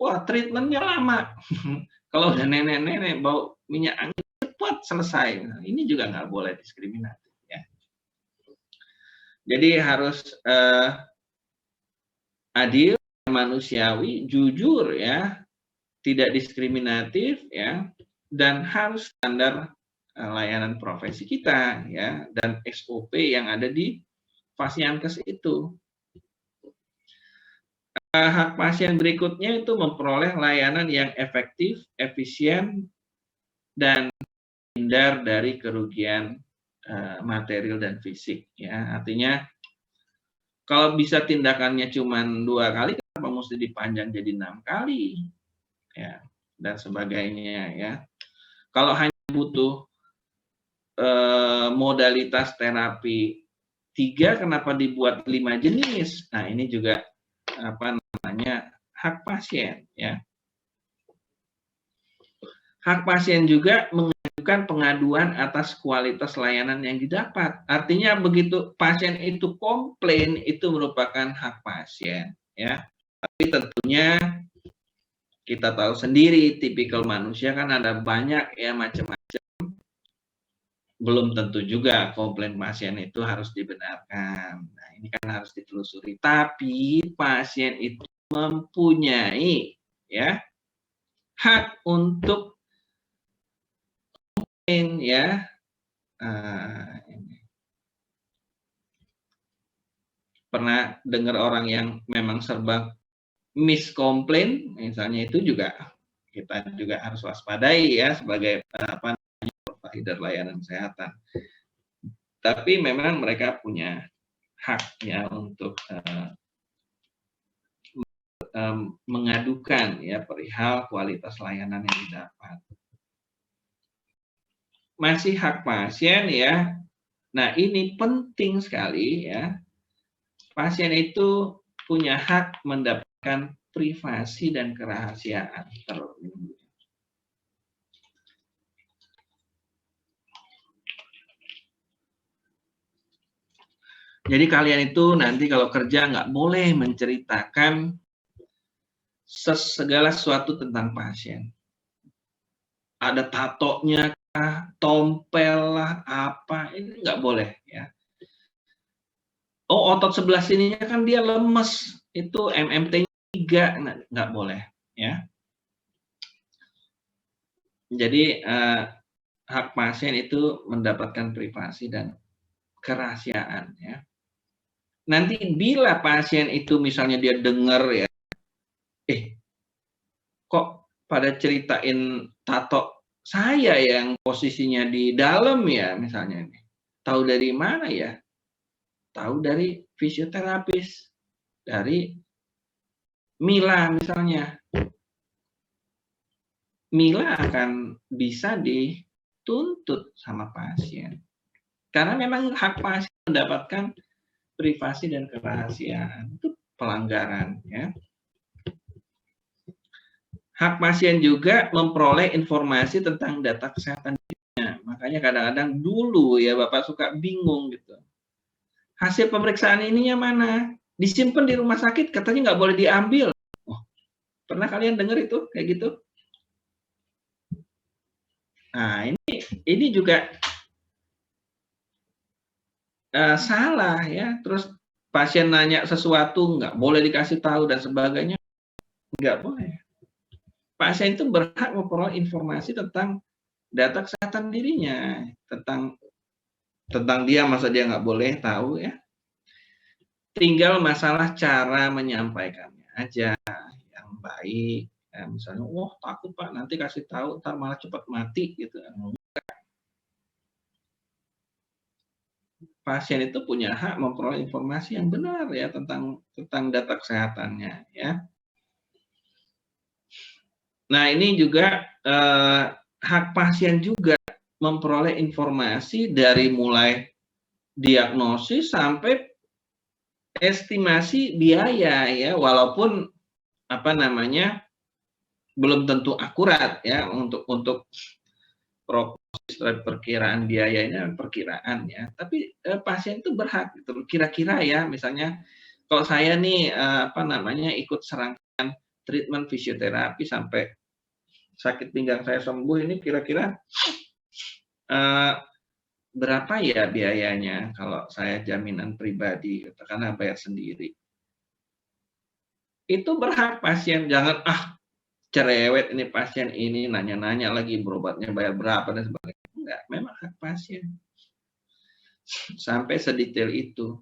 wah treatmentnya lama. Kalau udah nenek-nenek bau minyak angin cepat selesai. Nah, ini juga nggak boleh diskriminatif ya. Jadi harus adil, manusiawi, jujur ya, tidak diskriminatif ya, dan harus standar layanan profesi kita ya, dan SOP yang ada di Fasiankes itu. Hak pasien berikutnya itu memperoleh layanan yang efektif, efisien, dan hindar dari kerugian material dan fisik. Ya, artinya kalau bisa tindakannya cuma 2 kali, kenapa mesti dipanjang jadi 6 kali? Ya, dan sebagainya ya. Kalau hanya butuh modalitas terapi 3, kenapa dibuat 5 jenis? Nah, ini juga hak pasien ya. Hak pasien juga mengajukan pengaduan atas kualitas layanan yang didapat. Artinya begitu pasien itu komplain, itu merupakan hak pasien ya. Tapi tentunya kita tahu sendiri tipikal manusia kan ada banyak ya, macam-macam. Belum tentu juga komplain pasien itu harus dibenarkan. Nah, ini kan harus ditelusuri. Tapi pasien itu mempunyai ya hak untuk ya. Pernah dengar orang yang memang serba miskomplain, misalnya, itu juga kita juga harus waspadai ya sebagai provider layanan kesehatan. Tapi memang mereka punya hak ya untuk mengadukan ya perihal kualitas layanan yang didapat. Masih hak pasien ya. Nah, ini penting sekali ya. Pasien itu punya hak mendapatkan privasi dan kerahasiaan terlebih. Jadi kalian itu nanti kalau kerja nggak boleh menceritakan segala sesuatu tentang pasien. Ada tatonya, tompel lah, apa, ini nggak boleh ya. Oh, otot sebelah sininya kan dia lemes, itu MMT-nya 3, nggak boleh ya. Jadi hak pasien itu mendapatkan privasi dan kerahasiaan ya. Nanti bila pasien itu misalnya dia dengar ya, kok pada ceritain tato saya yang posisinya di dalam ya misalnya ini. Tahu dari mana ya? Tahu dari fisioterapis, dari Mila misalnya. Mila akan bisa dituntut sama pasien. Karena memang hak pasien mendapatkan privasi dan kerahasiaan. Itu pelanggaran ya. Hak pasien juga memperoleh informasi tentang data kesehatan dirinya. Makanya kadang-kadang dulu ya Bapak suka bingung gitu. Hasil pemeriksaan ininya mana? Disimpan di rumah sakit, katanya nggak boleh diambil. Oh, pernah kalian dengar itu kayak gitu? Nah, ini juga salah ya. Terus pasien nanya sesuatu nggak boleh dikasih tahu dan sebagainya, nggak boleh. Pasien itu berhak memperoleh informasi tentang data kesehatan dirinya, tentang dia, masa dia nggak boleh tahu ya. Tinggal masalah cara menyampaikannya aja yang baik. Ya, misalnya, wah takut Pak, nanti kasih tahu, ntar malah cepat mati gitu. Pasien itu punya hak memperoleh informasi yang benar ya tentang data kesehatannya ya. Nah, ini juga hak pasien juga memperoleh informasi dari mulai diagnosis sampai estimasi biaya ya, walaupun belum tentu akurat ya untuk prognosis perkiraan biayanya, perkiraan ya. Tapi pasien itu berhak gitu. Kira-kira ya, misalnya kalau saya nih ikut serangkaian treatment fisioterapi sampai sakit pinggang saya sembuh, ini kira-kira berapa ya biayanya kalau saya jaminan pribadi, katakanlah bayar sendiri. Itu berhak pasien, jangan cerewet ini pasien ini nanya-nanya lagi berobatnya bayar berapa dan sebagainya. Enggak, memang hak pasien. Sampai sedetail itu.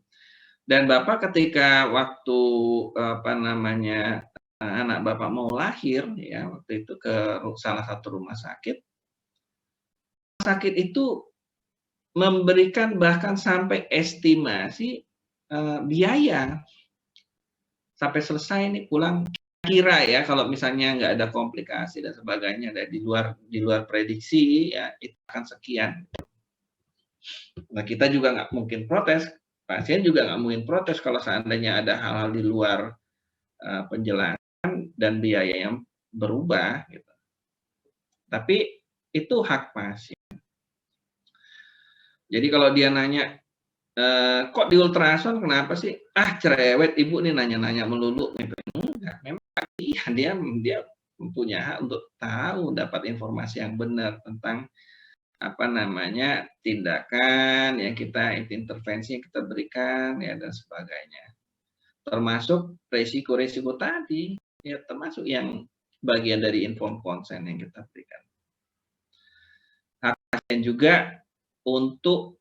Dan Bapak ketika waktu anak Bapak mau lahir ya, waktu itu ke salah satu rumah sakit, sakit itu memberikan bahkan sampai estimasi biaya sampai selesai nih pulang, kira ya kalau misalnya nggak ada komplikasi dan sebagainya di luar prediksi ya itu akan sekian. Nah kita juga nggak mungkin protes, pasien juga nggak mungkin protes kalau seandainya ada hal-hal di luar penjelasan dan biaya yang berubah gitu. Tapi itu hak pasien. Jadi kalau dia nanya kok di ultrasound kenapa sih? Cerewet ibu nih nanya-nanya melulu. Enggak, memang dia punya hak untuk tahu, dapat informasi yang benar tentang tindakan yang kita intervensi yang kita berikan ya dan sebagainya. Termasuk resiko-resiko tadi ya termasuk yang bagian dari informed consent yang kita berikan. Hak pasien juga untuk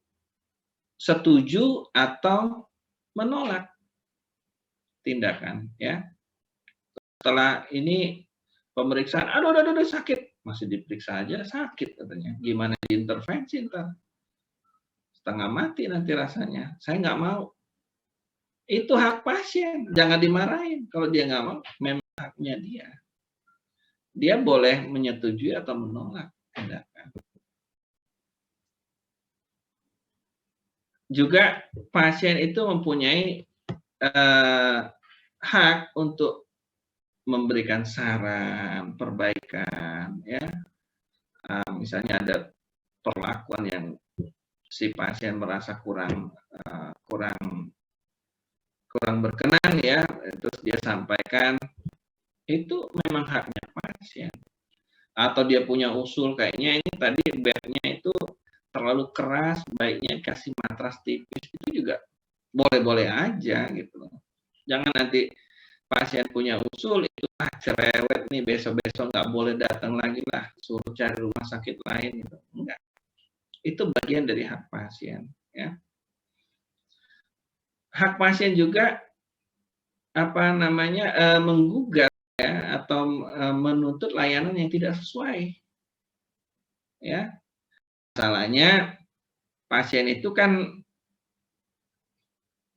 setuju atau menolak tindakan ya. Setelah ini pemeriksaan, aduh sakit, masih diperiksa aja sakit katanya. Gimana diintervensi ntar? Setengah mati nanti rasanya. Saya nggak mau. Itu hak pasien, jangan dimarahin. Kalau dia nggak mau, memang haknya dia. Dia boleh menyetujui atau menolak tindakan. Juga pasien itu mempunyai hak untuk memberikan saran, perbaikan, ya. Misalnya ada perlakuan yang si pasien merasa kurang berkenan, ya, terus dia sampaikan, itu memang haknya pasien. Atau dia punya usul kayaknya ini tadi bednya itu terlalu keras, baiknya kasih matras tipis, itu juga boleh-boleh aja gitu. Jangan nanti pasien punya usul itu cerewet nih besok-besok nggak boleh datang lagi lah, suruh cari rumah sakit lain gitu. Enggak. Itu bagian dari hak pasien ya. Hak pasien juga menggugat ya atau menuntut layanan yang tidak sesuai. Ya. Masalahnya pasien itu kan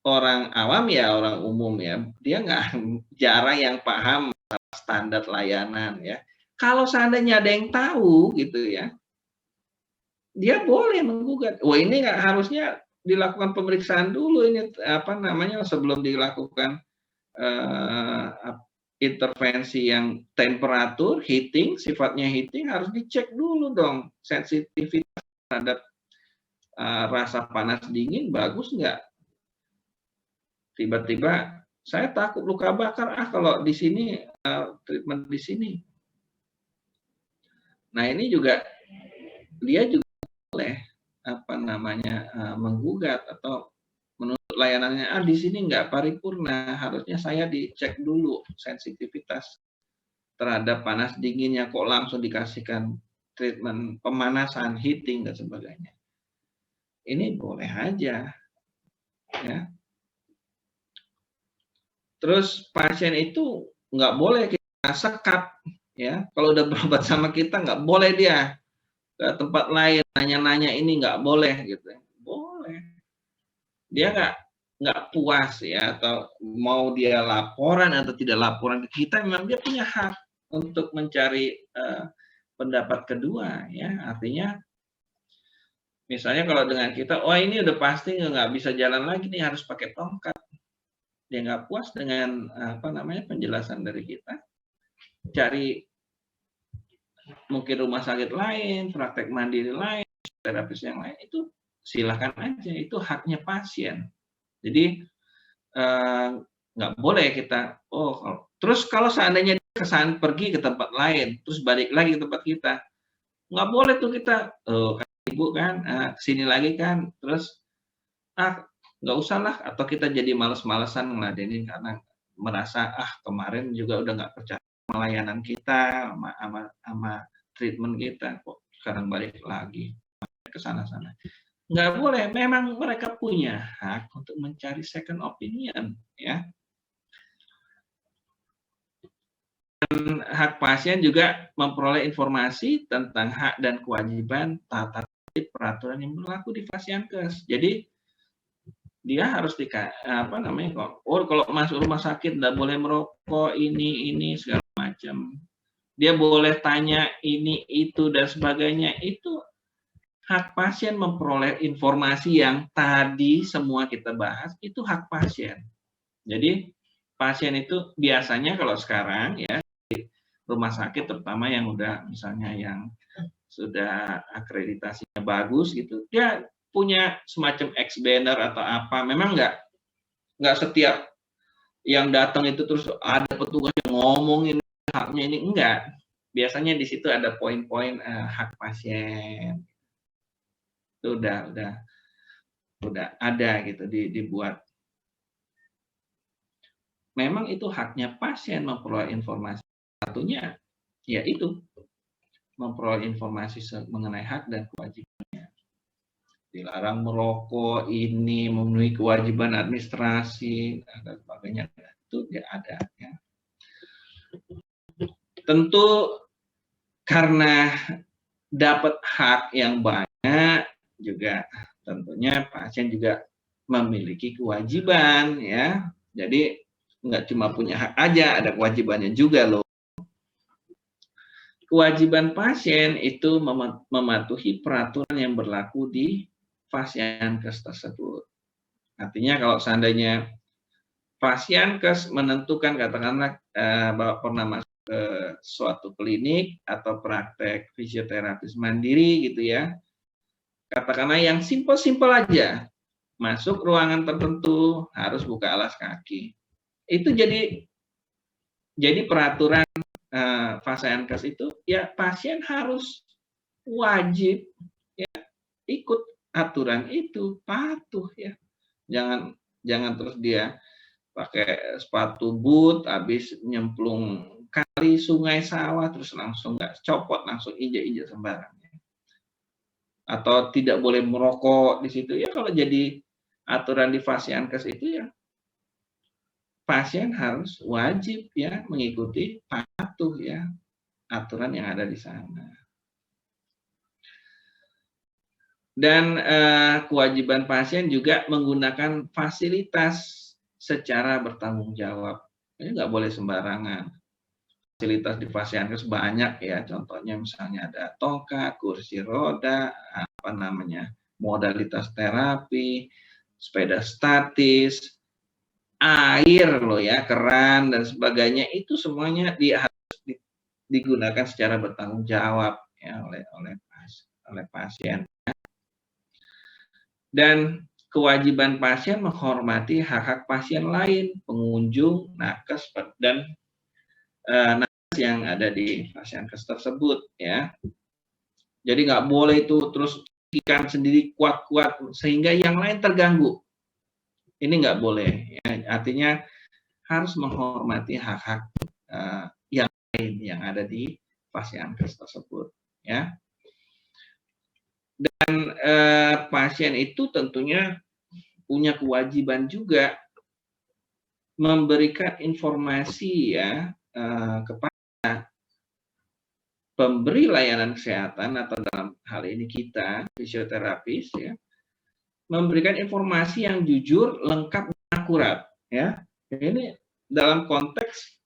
orang awam ya, orang umum ya, dia jarang yang paham standar layanan ya. Kalau seandainya ada yang tahu gitu ya, dia boleh menggugat. Wah ini nggak harusnya dilakukan pemeriksaan dulu ini sebelum dilakukan intervensi yang temperatur, heating, sifatnya heating harus dicek dulu dong sensitivitas terhadap rasa panas dingin bagus nggak. Tiba-tiba saya takut luka bakar kalau di sini treatment di sini. Nah ini juga dia juga boleh menggugat atau menuntut layanannya di sini nggak paripurna, harusnya saya dicek dulu sensitivitas terhadap panas dinginnya kok langsung dikasihkan treatment pemanasan, heating dan sebagainya. Ini boleh aja ya. Terus pasien itu nggak boleh kita sekap, ya. Kalau udah berobat sama kita nggak boleh dia ke tempat lain nanya-nanya ini nggak boleh gitu. Boleh. Dia nggak puas ya atau mau dia laporan atau tidak laporan ke kita, memang dia punya hak untuk mencari pendapat kedua, ya. Artinya misalnya kalau dengan kita, ini udah pasti nggak bisa jalan lagi nih, harus pakai tongkat. Dia nggak puas dengan penjelasan dari kita, cari mungkin rumah sakit lain, praktek mandiri lain, terapis yang lain, itu silakan aja, itu haknya pasien. Jadi nggak boleh kita, terus kalau seandainya pergi ke tempat lain, terus balik lagi ke tempat kita, nggak boleh tuh kita, ibu kan, kesini lagi kan, terus nggak usah lah, atau kita jadi males-malesan ngeladenin karena merasa kemarin juga udah nggak percaya layanan kita sama treatment kita, kok sekarang balik lagi ke sana-sana. Nggak boleh, memang mereka punya hak untuk mencari second opinion, ya. Dan hak pasien juga memperoleh informasi tentang hak dan kewajiban tata peraturan yang berlaku di Fasiankes. Jadi dia harus kalau masuk rumah sakit nggak boleh merokok, ini segala macam. Dia boleh tanya ini itu dan sebagainya. Itu hak pasien memperoleh informasi yang tadi semua kita bahas, itu hak pasien. Jadi pasien itu biasanya kalau sekarang ya di rumah sakit terutama yang udah misalnya yang sudah akreditasinya bagus gitu, dia punya semacam X-banner atau apa. Memang nggak setiap yang datang itu terus ada petugas yang ngomongin haknya ini, enggak. Biasanya di situ ada poin-poin hak pasien. Itu udah ada gitu dibuat. Memang itu haknya pasien memperoleh informasi. Satunya ya itu memperoleh informasi mengenai hak dan kewajibannya. Dilarang merokok, ini memenuhi kewajiban administrasi dan sebagainya, itu dia ada ya. Tentu karena dapat hak yang banyak juga tentunya pasien juga memiliki kewajiban ya. Jadi nggak cuma punya hak aja, ada kewajibannya juga loh. Kewajiban pasien itu mematuhi peraturan yang berlaku di Fasiankes tersebut. Artinya kalau seandainya Fasiankes menentukan katakanlah bahwa pernah masuk ke suatu klinik atau praktek fisioterapis mandiri gitu ya, katakanlah yang simpel-simpel aja, masuk ruangan tertentu harus buka alas kaki. Itu jadi peraturan Fasiankes itu ya pasien harus wajib ya ikut aturan itu, patuh ya. Jangan terus dia pakai sepatu boot habis nyemplung kali, sungai, sawah terus langsung nggak copot, langsung injak-injak sembarang. Atau tidak boleh merokok di situ ya. Kalau jadi aturan di Fasiankes itu ya pasien harus wajib ya mengikuti, patuh ya aturan yang ada di sana. Dan kewajiban pasien juga menggunakan fasilitas secara bertanggung jawab. Ini nggak boleh sembarangan. Fasilitas di Fasiankes banyak ya, contohnya misalnya ada tongkat, kursi roda, modalitas terapi, sepeda statis, air loh ya, keran dan sebagainya, itu semuanya harus digunakan secara bertanggung jawab ya oleh pasien. Dan kewajiban pasien menghormati hak-hak pasien lain, pengunjung, nakes dan nakes yang ada di Fasiankes tersebut ya. Jadi nggak boleh itu terus ikan sendiri kuat-kuat sehingga yang lain terganggu. Ini nggak boleh. Ya. Artinya harus menghormati hak-hak yang lain yang ada di Fasiankes tersebut ya. Dan pasien itu tentunya punya kewajiban juga memberikan informasi ya kepada pemberi layanan kesehatan atau dalam hal ini kita fisioterapis ya, memberikan informasi yang jujur, lengkap, dan akurat ya. Ini dalam konteks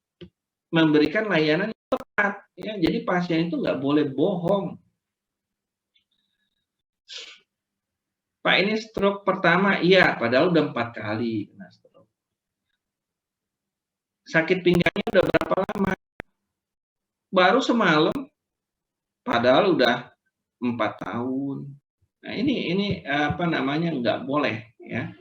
memberikan layanan yang tepat ya. Jadi pasien itu nggak boleh bohong. Pak, ini stroke pertama, iya, padahal udah 4 kali kena stroke. Sakit pinggangnya udah berapa lama? Baru semalam, padahal udah 4 tahun. Nah, ini nggak boleh ya.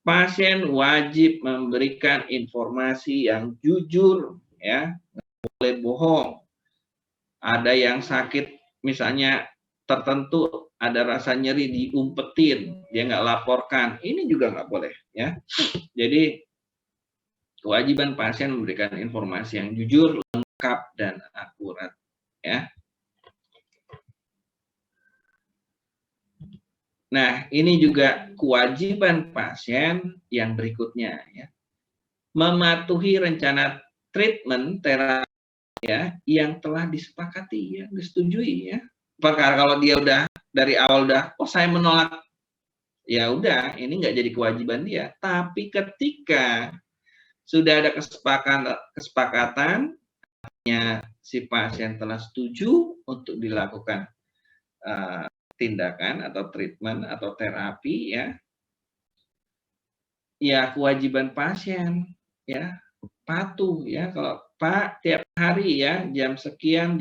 Pasien wajib memberikan informasi yang jujur ya, nggak boleh bohong. Ada yang sakit misalnya tertentu, ada rasa nyeri diumpetin, dia nggak laporkan, ini juga nggak boleh ya. Jadi kewajiban pasien memberikan informasi yang jujur, lengkap, dan akurat ya. Nah, ini juga kewajiban pasien yang berikutnya ya. Mematuhi rencana treatment terapi ya yang telah disepakati ya, disetujui ya. Perkara kalau dia udah dari awal udah, oh saya menolak, ya udah, ini nggak jadi kewajiban dia. Tapi ketika sudah ada kesepakatan, si pasien telah setuju untuk dilakukan tindakan atau treatment atau terapi, ya kewajiban pasien ya patuh ya. Kalau Pak tiap hari ya jam sekian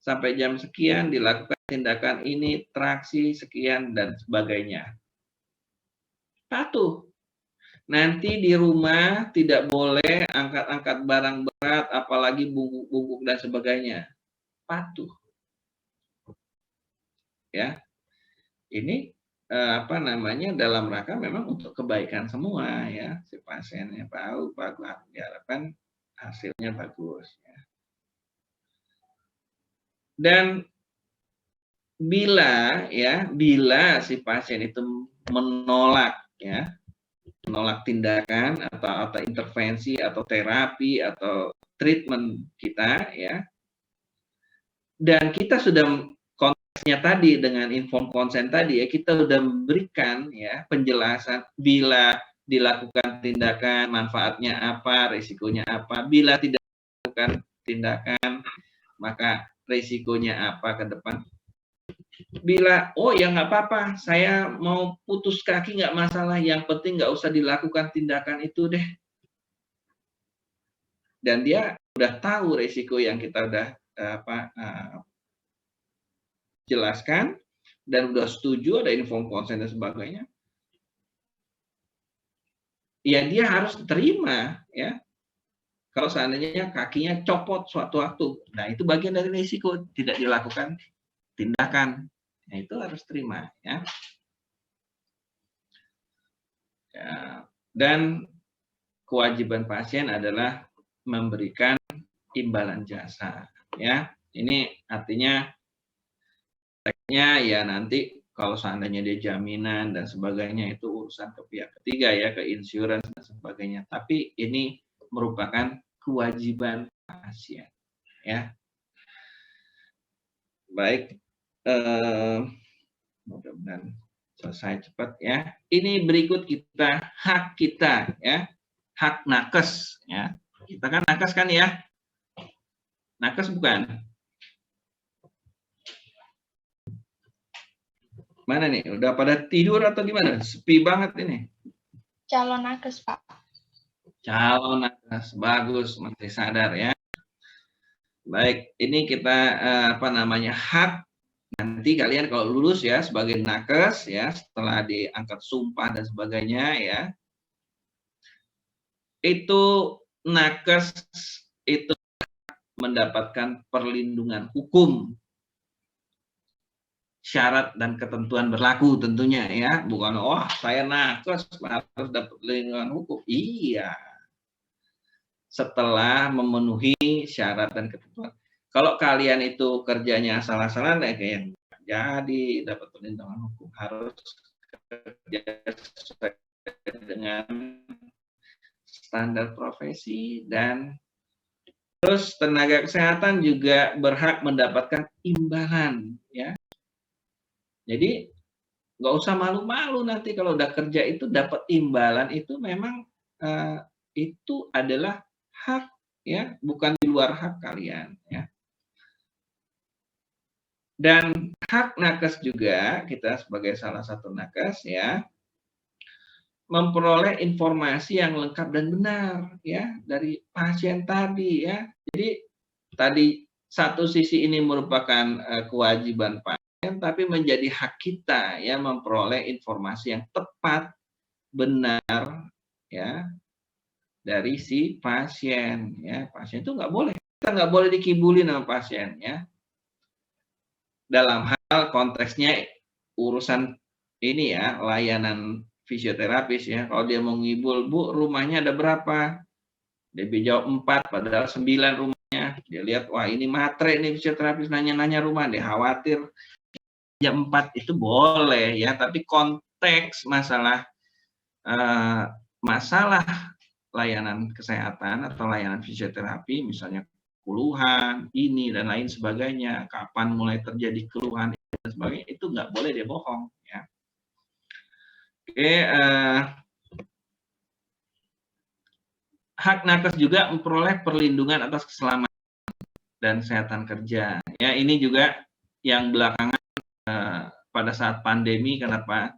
sampai jam sekian dilakukan tindakan ini, traksi sekian dan sebagainya. Patuh. Nanti di rumah tidak boleh angkat-angkat barang berat, apalagi bungkuk-bungkuk dan sebagainya. Patuh. Ya. Ini apa namanya, dalam rangka memang untuk kebaikan semua ya. Si pasiennya tahu, bagus, diharapkan hasilnya bagus ya. Dan bila si pasien itu menolak tindakan atau intervensi atau terapi atau treatment kita ya, dan kita sudah konteksnya tadi dengan informed consent tadi ya, kita sudah memberikan ya penjelasan bila dilakukan tindakan manfaatnya apa, risikonya apa, bila tidak dilakukan tindakan maka risikonya apa ke depan. Bila oh ya nggak apa-apa, saya mau putus kaki nggak masalah, yang penting nggak usah dilakukan tindakan itu deh. Dan dia udah tahu risiko yang kita udah jelaskan dan udah setuju, ada informed consent dan sebagainya. Ya dia harus terima ya. Kalau seandainya kakinya copot suatu waktu, nah itu bagian dari risiko tidak dilakukan tindakan. Nah, itu harus terima ya. Dan kewajiban pasien adalah memberikan imbalan jasa ya. Ini artinya ya nanti kalau seandainya dia jaminan dan sebagainya itu urusan ke pihak ketiga ya, ke insurance dan sebagainya. Tapi ini merupakan kewajiban pasien ya. Baik, mudah-mudahan selesai cepat ya. Ini berikut hak kita ya, hak nakes ya. Kita kan nakes kan ya, nakes bukan? Mana nih? Udah pada tidur atau gimana? Sepi banget ini. Calon nakes, Pak. Calon nakes, bagus, masih sadar ya. Baik, ini kita hak. Nanti kalian kalau lulus ya sebagai nakes ya, setelah diangkat sumpah dan sebagainya ya, itu nakes itu mendapatkan perlindungan hukum. Syarat dan ketentuan berlaku tentunya ya, bukan saya nakes harus dapat perlindungan hukum. Iya, setelah memenuhi syarat dan ketentuan. Kalau kalian itu kerjanya salah-salah, kayak jadi dapat perlindungan hukum, harus kerja sesuai dengan standar profesi. Dan terus tenaga kesehatan juga berhak mendapatkan imbalan ya. Jadi nggak usah malu-malu nanti kalau udah kerja itu dapat imbalan, itu memang itu adalah hak ya, bukan di luar hak kalian ya. Dan hak nakes juga, kita sebagai salah satu nakes ya, memperoleh informasi yang lengkap dan benar ya dari pasien tadi ya. Jadi tadi satu sisi ini merupakan kewajiban pasien, tapi menjadi hak kita ya memperoleh informasi yang tepat, benar ya dari si pasien ya. Pasien itu kita nggak boleh dikibulin sama pasien ya. Dalam hal konteksnya urusan ini ya, layanan fisioterapis ya. Kalau dia mau ngibul, Bu, rumahnya ada berapa? Dia jawab 4, padahal 9 rumahnya. Dia lihat, wah ini matre nih fisioterapis, nanya-nanya rumah, dia khawatir. Jam 4 itu boleh ya, tapi konteks masalah layanan kesehatan atau layanan fisioterapi, misalnya keluhan, ini dan lain sebagainya, kapan mulai terjadi keluhan, dan sebagainya, itu nggak boleh dia bohong ya. Oke, hak nakes juga memperoleh perlindungan atas keselamatan dan kesehatan kerja. Ya, ini juga yang belakangan pada saat pandemi, kenapa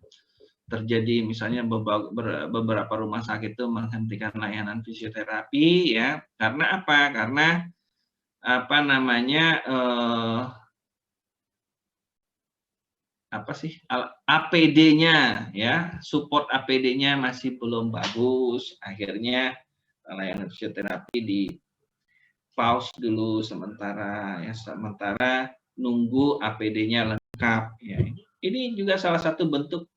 terjadi misalnya beberapa rumah sakit itu menghentikan layanan fisioterapi ya, karena apa? Karena apa namanya APD-nya ya, support APD-nya masih belum bagus, akhirnya layanan fisioterapi di pause dulu sementara nunggu APD-nya lengkap ya. Ini juga salah satu bentuk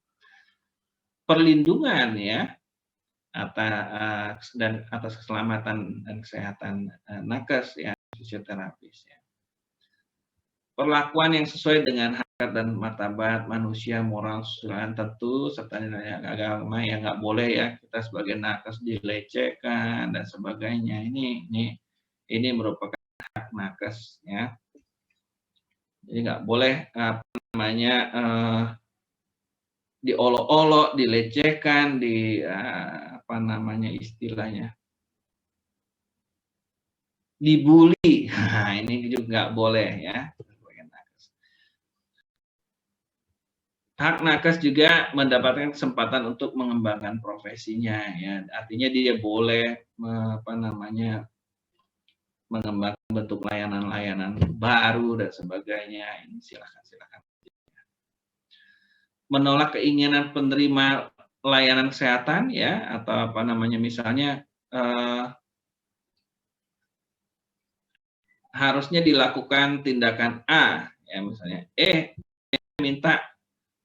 perlindungan ya atas keselamatan dan kesehatan nakes ya, fisioterapis ya. Perlakuan yang sesuai dengan harkat dan martabat manusia, moral, kesusilaan tentu serta nilai agama yang nggak boleh ya kita sebagai nakes dilecehkan dan sebagainya. Ini merupakan hak nakes ya. Jadi nggak boleh diolok-olok, dilecehkan, istilahnya dibully. Nah, ini juga nggak boleh ya. Hak nakes juga mendapatkan kesempatan untuk mengembangkan profesinya ya. Artinya dia boleh mengembangkan bentuk layanan-layanan baru dan sebagainya. Ini silakan. Menolak keinginan penerima layanan kesehatan ya, atau misalnya harusnya dilakukan tindakan A ya, misalnya minta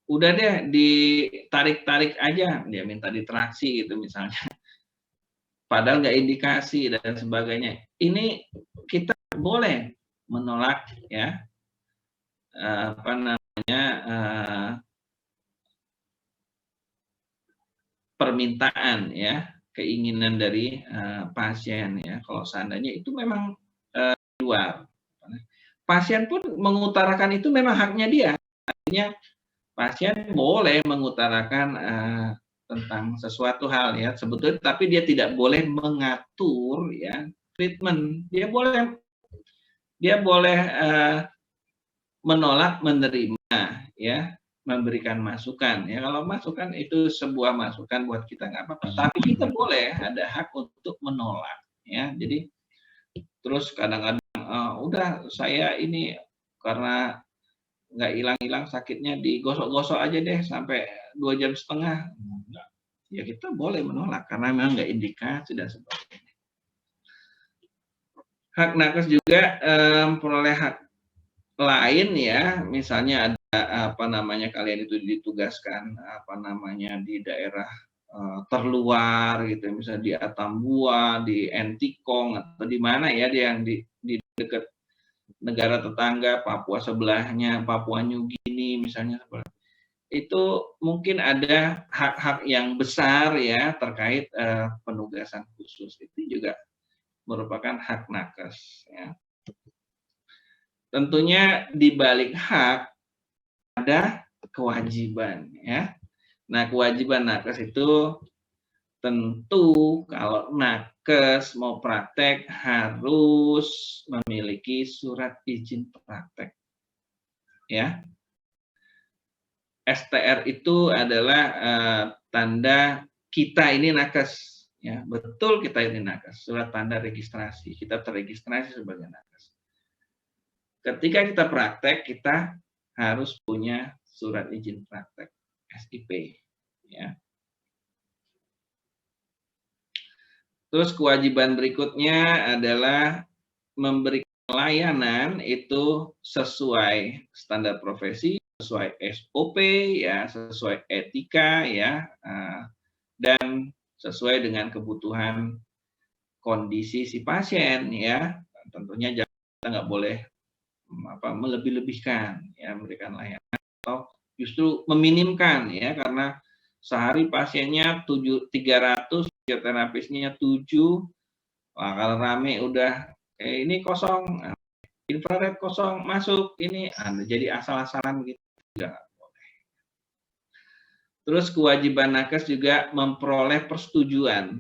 udah deh ditarik aja, dia minta ditraksi gitu misalnya, padahal nggak indikasi dan sebagainya. Ini kita boleh menolak ya permintaan ya, keinginan dari pasien ya, kalau seandainya itu memang luar. Pasien pun mengutarakan itu memang haknya dia. Artinya pasien boleh mengutarakan tentang sesuatu hal ya sebetulnya, tapi dia tidak boleh mengatur ya treatment. Dia boleh menolak menerima ya, memberikan masukan ya. Kalau masukan itu sebuah masukan buat kita nggak apa-apa, tapi kita boleh ada hak untuk menolak ya. Jadi terus kadang-kadang udah saya ini karena nggak hilang-hilang sakitnya, digosok-gosok aja deh sampai 2,5 jam. Ya kita boleh menolak karena memang nggak indikasi dan sebagainya. Hak nakes juga memperoleh hak lain ya, misalnya ada kalian itu ditugaskan di daerah terluar gitu, misalnya di Atambua, di Entikong atau di mana ya, yang di dekat negara tetangga, Papua sebelahnya, Papua New Guinea misalnya, itu mungkin ada hak-hak yang besar ya terkait penugasan khusus, itu juga merupakan hak nakes ya. Tentunya di balik hak ada kewajiban ya. Nah, kewajiban nakes itu tentu kalau nakes mau praktek harus memiliki surat izin praktek ya. STR itu adalah tanda kita ini nakes ya, betul kita ini nakes, surat tanda registrasi, kita terregistrasi sebagai nakes. Ketika kita praktek, kita harus punya surat izin praktek SIP ya. Terus kewajiban berikutnya adalah memberikan layanan itu sesuai standar profesi, sesuai SOP ya, sesuai etika ya, dan sesuai dengan kebutuhan kondisi si pasien ya. Tentunya kita nggak boleh melebih-lebihkan ya, memberikan layanan atau justru meminimkan ya, karena sehari pasiennya 300, fisioterapisnya 7, kalau rame udah ini kosong, infrared kosong masuk, ini jadi asal-asalan gitu. juga boleh. Terus kewajiban nakes juga memperoleh persetujuan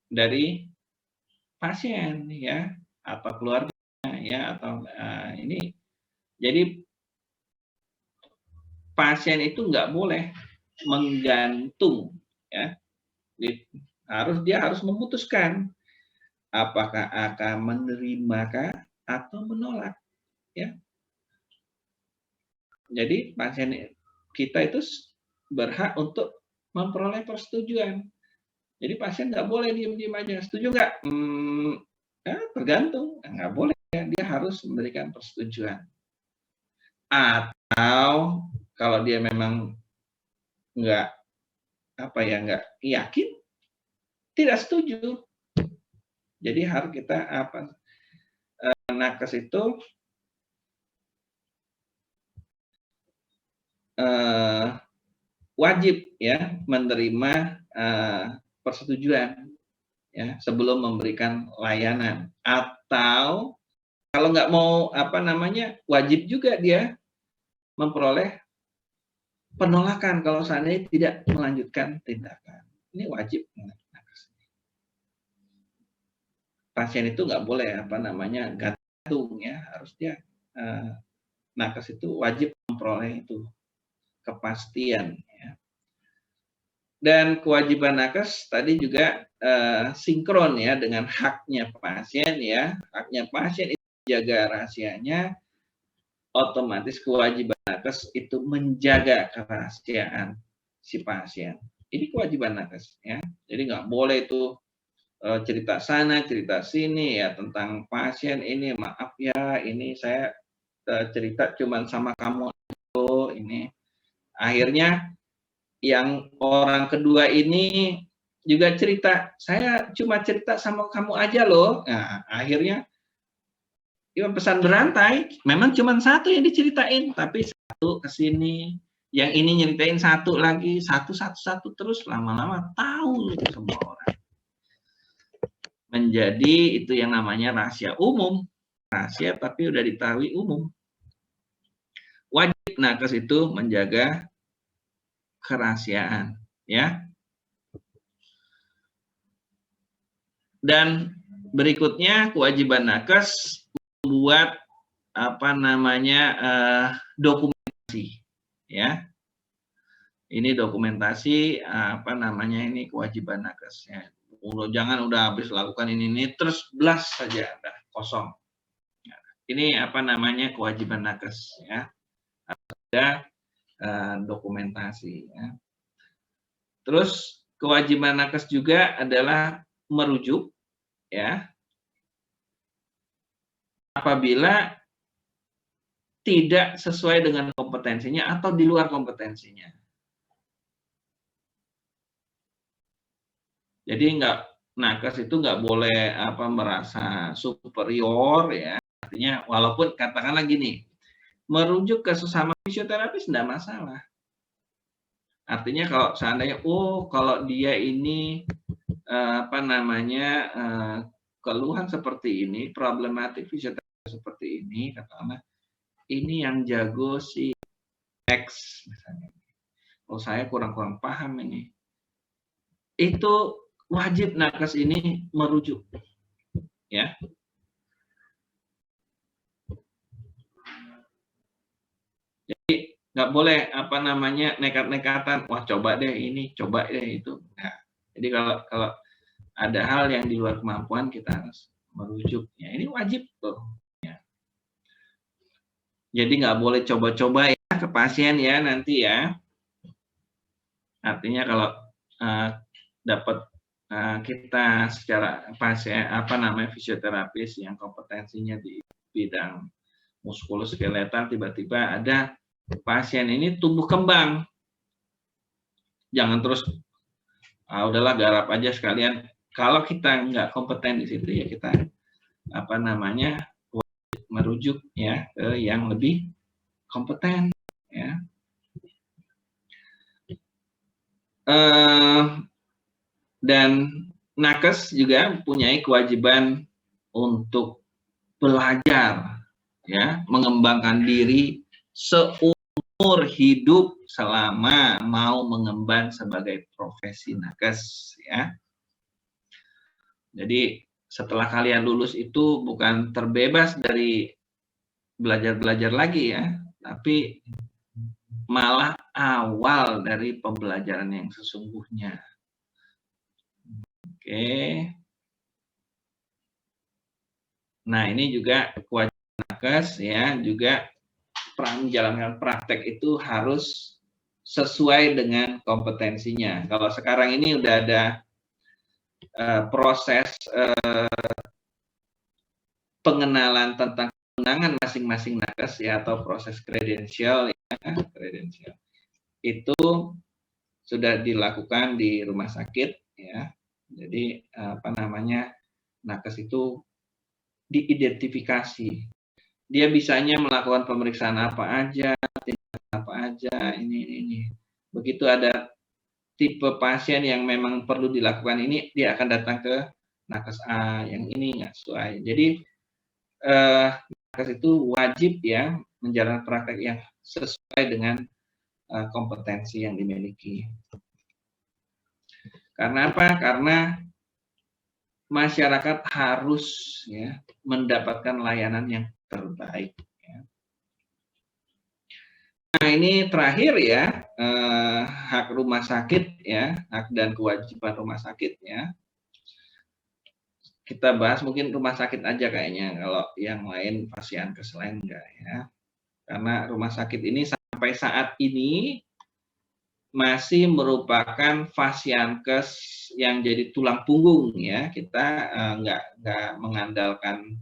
dari pasien ya atau keluarga ya atau ini. Jadi pasien itu nggak boleh menggantung ya. Dia harus memutuskan apakah akan menerimakah atau menolak ya. Jadi pasien kita itu berhak untuk memperoleh persetujuan. Jadi pasien nggak boleh diam-diam aja. Setuju nggak? Ya, tergantung. Nggak boleh. Dia harus memberikan persetujuan. Atau kalau dia memang nggak yakin, tidak setuju. Jadi harus kita nakes itu wajib ya menerima persetujuan ya sebelum memberikan layanan, atau kalau nggak mau wajib juga dia memperoleh penolakan kalau seandainya tidak melanjutkan tindakan. Ini wajib. Pasien itu nggak boleh gantung ya, harus dia nakes itu wajib memperoleh itu kepastian ya. Dan kewajiban nakes tadi juga sinkron ya dengan haknya pasien ya. Haknya pasien itu menjaga rahasianya, otomatis kewajiban nakes itu menjaga kerahasiaan si pasien. Ini kewajiban nakes ya. Jadi nggak boleh itu cerita sana, cerita sini ya tentang pasien ini, maaf ya, ini saya cerita cuman sama kamu itu, ini. Akhirnya yang orang kedua ini juga cerita, saya cuma cerita sama kamu aja loh. Nah, akhirnya pesan berantai, memang cuma satu yang diceritain, tapi satu ke sini, yang ini nyeritain satu lagi, satu terus lama-lama tahu itu semua orang. Menjadi itu yang namanya rahasia umum. Rahasia tapi udah diketahui umum. Wajib nakes itu menjaga kerahasiaan, ya. Dan berikutnya kewajiban nakes membuat dokumentasi, ya. Ini dokumentasi ini kewajiban nakes, ya. Jangan udah habis lakukan ini terus blast saja, udah kosong. Ini kewajiban nakes, ya. Ada dokumentasi, ya. Terus kewajiban nakes juga adalah merujuk, ya, apabila tidak sesuai dengan kompetensinya atau di luar kompetensinya. Jadi nakes itu nggak boleh merasa superior, ya. Artinya walaupun katakanlah gini, merujuk ke sesama fisioterapis tidak masalah. Artinya kalau seandainya kalau dia ini keluhan seperti ini, problematik fisioterapis seperti ini, katakanlah ini yang jago si X misalnya. Kalau saya kurang paham ini. Itu wajib nakes ini merujuk, ya. Jadi nggak boleh nekat-nekatan, wah coba deh ini, coba deh itu. Nah, jadi kalau ada hal yang di luar kemampuan kita harus merujuk. Ya, ini wajib tuh. Ya. Jadi nggak boleh coba-coba ya ke pasien ya nanti ya. Artinya kalau dapat kita secara pasien fisioterapis yang kompetensinya di bidang muskuloskeletal, tiba-tiba ada pasien ini tumbuh kembang, jangan terus udahlah garap aja sekalian. Kalau kita nggak kompeten di situ ya kita merujuk ya ke yang lebih kompeten, ya. Dan nakes juga mempunyai kewajiban untuk belajar, ya, mengembangkan diri seumur seumur hidup selama mau mengemban sebagai profesi nakes ya. Jadi setelah kalian lulus itu bukan terbebas dari belajar-belajar lagi ya, tapi malah awal dari pembelajaran yang sesungguhnya. Oke. Nah, ini juga kewajiban nakes ya, juga menjalankan praktek itu harus sesuai dengan kompetensinya. Kalau sekarang ini udah ada proses pengenalan tentang kewenangan masing-masing nakes ya, atau proses kredensial ya, kredensial. Itu sudah dilakukan di rumah sakit ya. Jadi apa namanya, nakes itu diidentifikasi. Dia bisanya melakukan pemeriksaan apa aja, tindakan apa aja, ini. Begitu ada tipe pasien yang memang perlu dilakukan ini, dia akan datang ke nakes A, yang ini nggak sesuai. Jadi nakes itu wajib ya menjalani praktek yang sesuai dengan kompetensi yang dimiliki. Karena apa? Karena masyarakat harus ya mendapatkan layanan yang terbaik. Ya. Nah, ini terakhir ya, hak rumah sakit ya, hak dan kewajiban rumah sakit ya. Kita bahas mungkin rumah sakit aja kayaknya, kalau yang lain Fasiankes lain enggak ya. Karena rumah sakit ini sampai saat ini masih merupakan Fasiankes yang jadi tulang punggung ya. Kita nggak mengandalkan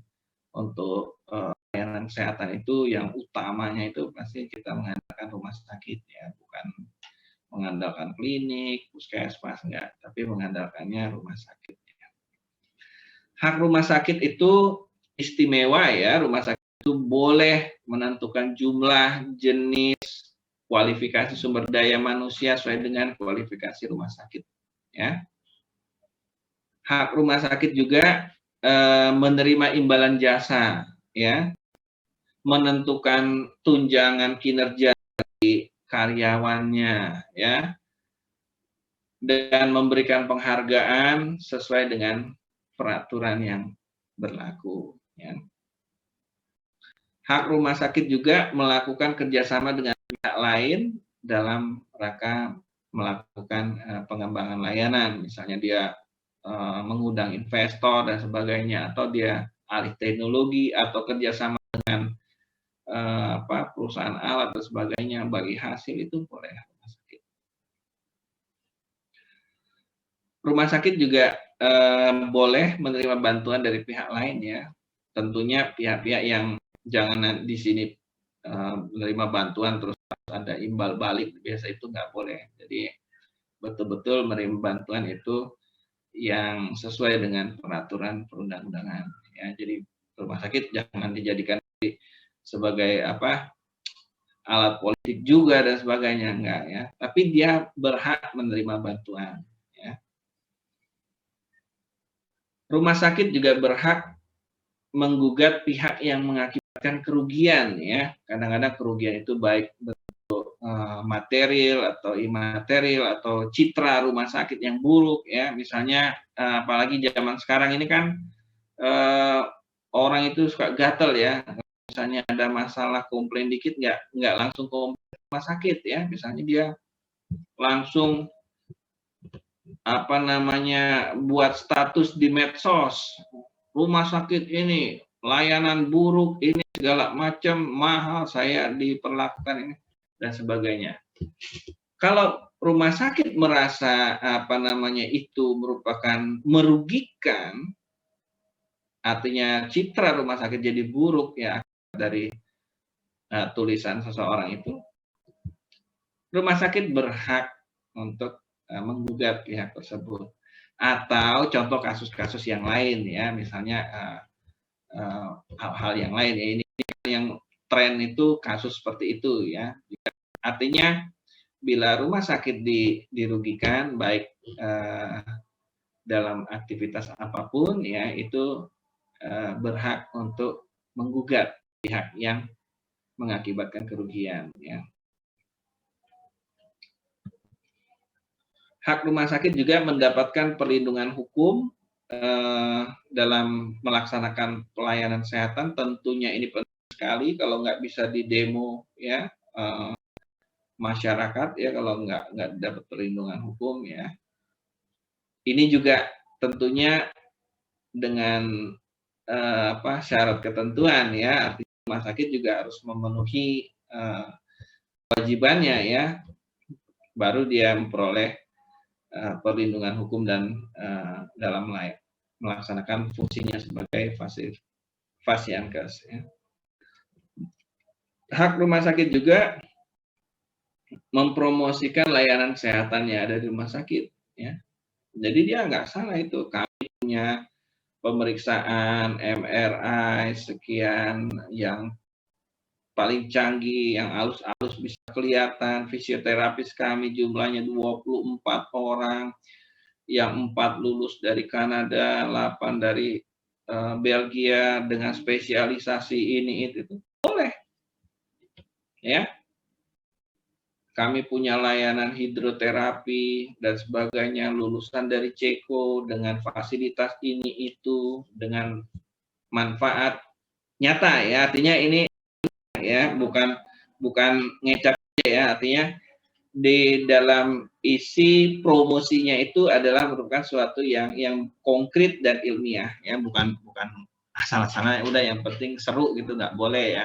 untuk layanan kesehatan itu, yang utamanya itu pasti kita mengandalkan rumah sakit ya, bukan mengandalkan klinik, puskesmas enggak, tapi mengandalkannya rumah sakit. Ya. Hak rumah sakit itu istimewa ya, rumah sakit itu boleh menentukan jumlah, jenis, kualifikasi sumber daya manusia sesuai dengan kualifikasi rumah sakit ya. Hak rumah sakit juga menerima imbalan jasa ya, menentukan tunjangan kinerja dari karyawannya ya, dan memberikan penghargaan sesuai dengan peraturan yang berlaku ya. Hak rumah sakit juga melakukan kerjasama dengan pihak lain dalam rangka melakukan pengembangan layanan, misalnya dia mengundang investor dan sebagainya, atau dia alih teknologi, atau kerjasama dengan perusahaan alat dan sebagainya bagi hasil, itu boleh rumah sakit. Rumah sakit juga boleh menerima bantuan dari pihak lain ya. Tentunya pihak-pihak yang jangan di sini menerima bantuan terus ada imbal balik, biasa itu nggak boleh. Jadi betul-betul menerima bantuan itu yang sesuai dengan peraturan perundang-undangan ya. Jadi rumah sakit jangan dijadikan sebagai alat politik juga dan sebagainya, enggak ya, tapi dia berhak menerima bantuan ya. Rumah sakit juga berhak menggugat pihak yang mengakibatkan kerugian ya. Kadang-kadang kerugian itu baik bentuk material atau imaterial, atau citra rumah sakit yang buruk ya. Misalnya apalagi zaman sekarang ini kan orang itu suka gatel ya. Misalnya ada masalah komplain dikit, nggak langsung ke rumah sakit ya. Misalnya dia langsung buat status di medsos, rumah sakit ini layanan buruk, ini segala macam, mahal saya diperlakukan ini dan sebagainya. Kalau rumah sakit merasa itu merupakan merugikan, artinya citra rumah sakit jadi buruk ya dari tulisan seseorang itu, rumah sakit berhak untuk menggugat pihak tersebut. Atau contoh kasus-kasus yang lain ya, misalnya hal-hal yang lain ya, ini yang tren itu kasus seperti itu ya. Artinya bila rumah sakit dirugikan baik dalam aktivitas apapun ya, itu berhak untuk menggugat pihak yang mengakibatkan kerugian ya. hak rumah sakit juga mendapatkan perlindungan hukum dalam melaksanakan pelayanan kesehatan. Tentunya ini penting sekali, kalau nggak bisa di demo ya masyarakat ya, kalau nggak dapat perlindungan hukum ya. Ini juga tentunya dengan syarat ketentuan ya, artinya rumah sakit juga harus memenuhi kewajibannya ya, baru dia memperoleh perlindungan hukum dan dalam melaksanakan fungsinya sebagai Fasiankes. Ya. Hak rumah sakit juga mempromosikan layanan kesehatan yang ada di rumah sakit. Ya. Jadi dia nggak salah itu, kami punya pemeriksaan MRI sekian yang paling canggih, yang halus-halus bisa kelihatan. Fisioterapis kami jumlahnya 24 orang, yang 4 lulus dari Kanada, 8 dari Belgia dengan spesialisasi ini itu. Boleh. Ya. Kami punya layanan hidroterapi dan sebagainya, lulusan dari Ceko dengan fasilitas ini itu, dengan manfaat nyata ya, artinya ini ya bukan ngecap ya, artinya di dalam isi promosinya itu adalah merupakan suatu yang konkret dan ilmiah ya, bukan asal-asalan udah yang penting seru gitu, nggak boleh ya.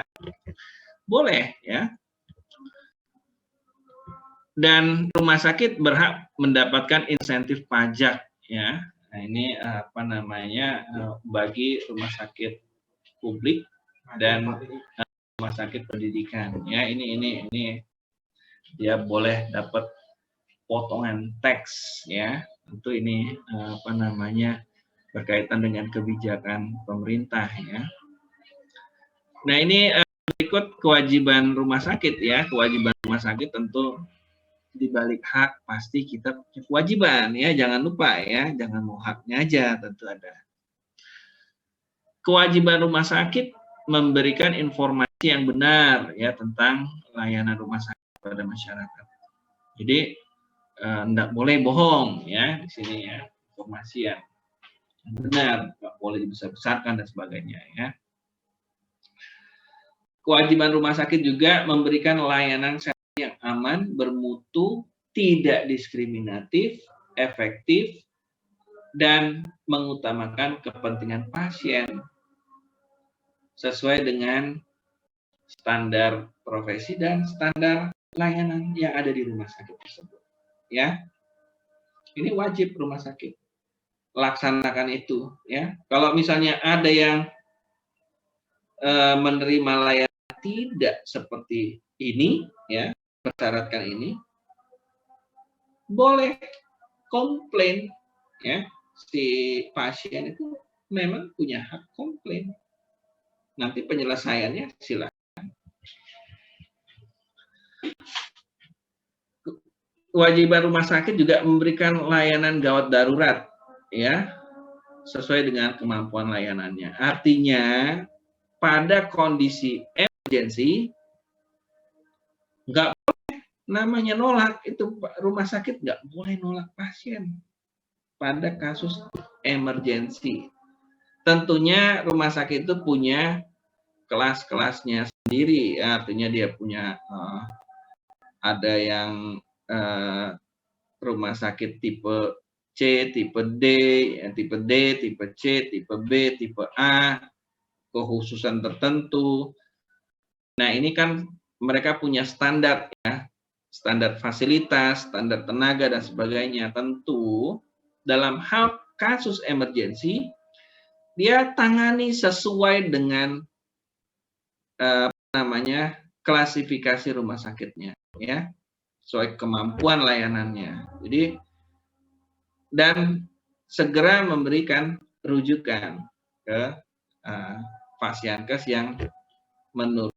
Boleh ya. Dan rumah sakit berhak mendapatkan insentif pajak ya. Nah, ini bagi rumah sakit publik dan rumah sakit pendidikan ya, ini dia boleh dapat potongan tax ya. Tentu ini berkaitan dengan kebijakan pemerintah ya. Nah, ini berikut kewajiban rumah sakit ya. Kewajiban rumah sakit tentu di balik hak pasti kita punya kewajiban ya, jangan lupa ya, jangan mau haknya aja, tentu ada. Kewajiban rumah sakit memberikan informasi yang benar ya tentang layanan rumah sakit pada masyarakat. Jadi enggak boleh bohong ya di sini ya, informasi yang benar, enggak boleh dibesar-besarkan dan sebagainya ya. Kewajiban rumah sakit juga memberikan layanan yang aman, bermutu, tidak diskriminatif, efektif, dan mengutamakan kepentingan pasien sesuai dengan standar profesi dan standar layanan yang ada di rumah sakit tersebut. Ya, ini wajib rumah sakit laksanakan itu. Ya, kalau misalnya ada yang menerima layanan tidak seperti ini, ya, persyaratkan ini, boleh komplain ya, si pasien itu memang punya hak komplain. Nanti penyelesaiannya silakan. Kewajiban rumah sakit juga memberikan layanan gawat darurat ya, sesuai dengan kemampuan layanannya. Artinya pada kondisi emergensi nggak boleh namanya nolak, itu rumah sakit nggak boleh nolak pasien pada kasus emergensi. Tentunya rumah sakit itu punya kelas-kelasnya sendiri, ya, artinya dia punya ada yang rumah sakit tipe C, tipe D, tipe D, tipe C, tipe B, tipe A, kekhususan tertentu. Nah, ini kan mereka punya standar ya, standar fasilitas, standar tenaga dan sebagainya. Tentu dalam hal kasus emergensi dia tangani sesuai dengan klasifikasi rumah sakitnya ya, sesuai kemampuan layanannya. Jadi dan segera memberikan rujukan ke Fasiankes yang menurut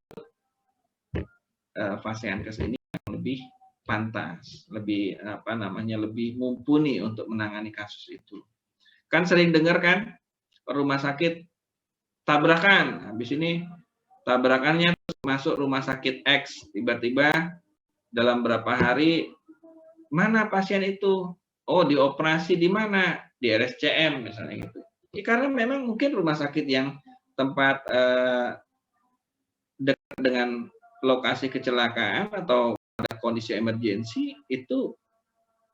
Fasiankes ini lebih pantas, lebih lebih mumpuni untuk menangani kasus itu. Kan sering dengar kan rumah sakit tabrakan, habis ini tabrakannya masuk rumah sakit X, tiba-tiba dalam berapa hari mana pasien itu oh dioperasi di mana? Di RSCM misalnya gitu. Ya, karena memang mungkin rumah sakit yang tempat dekat dengan lokasi kecelakaan atau ada kondisi emergensi itu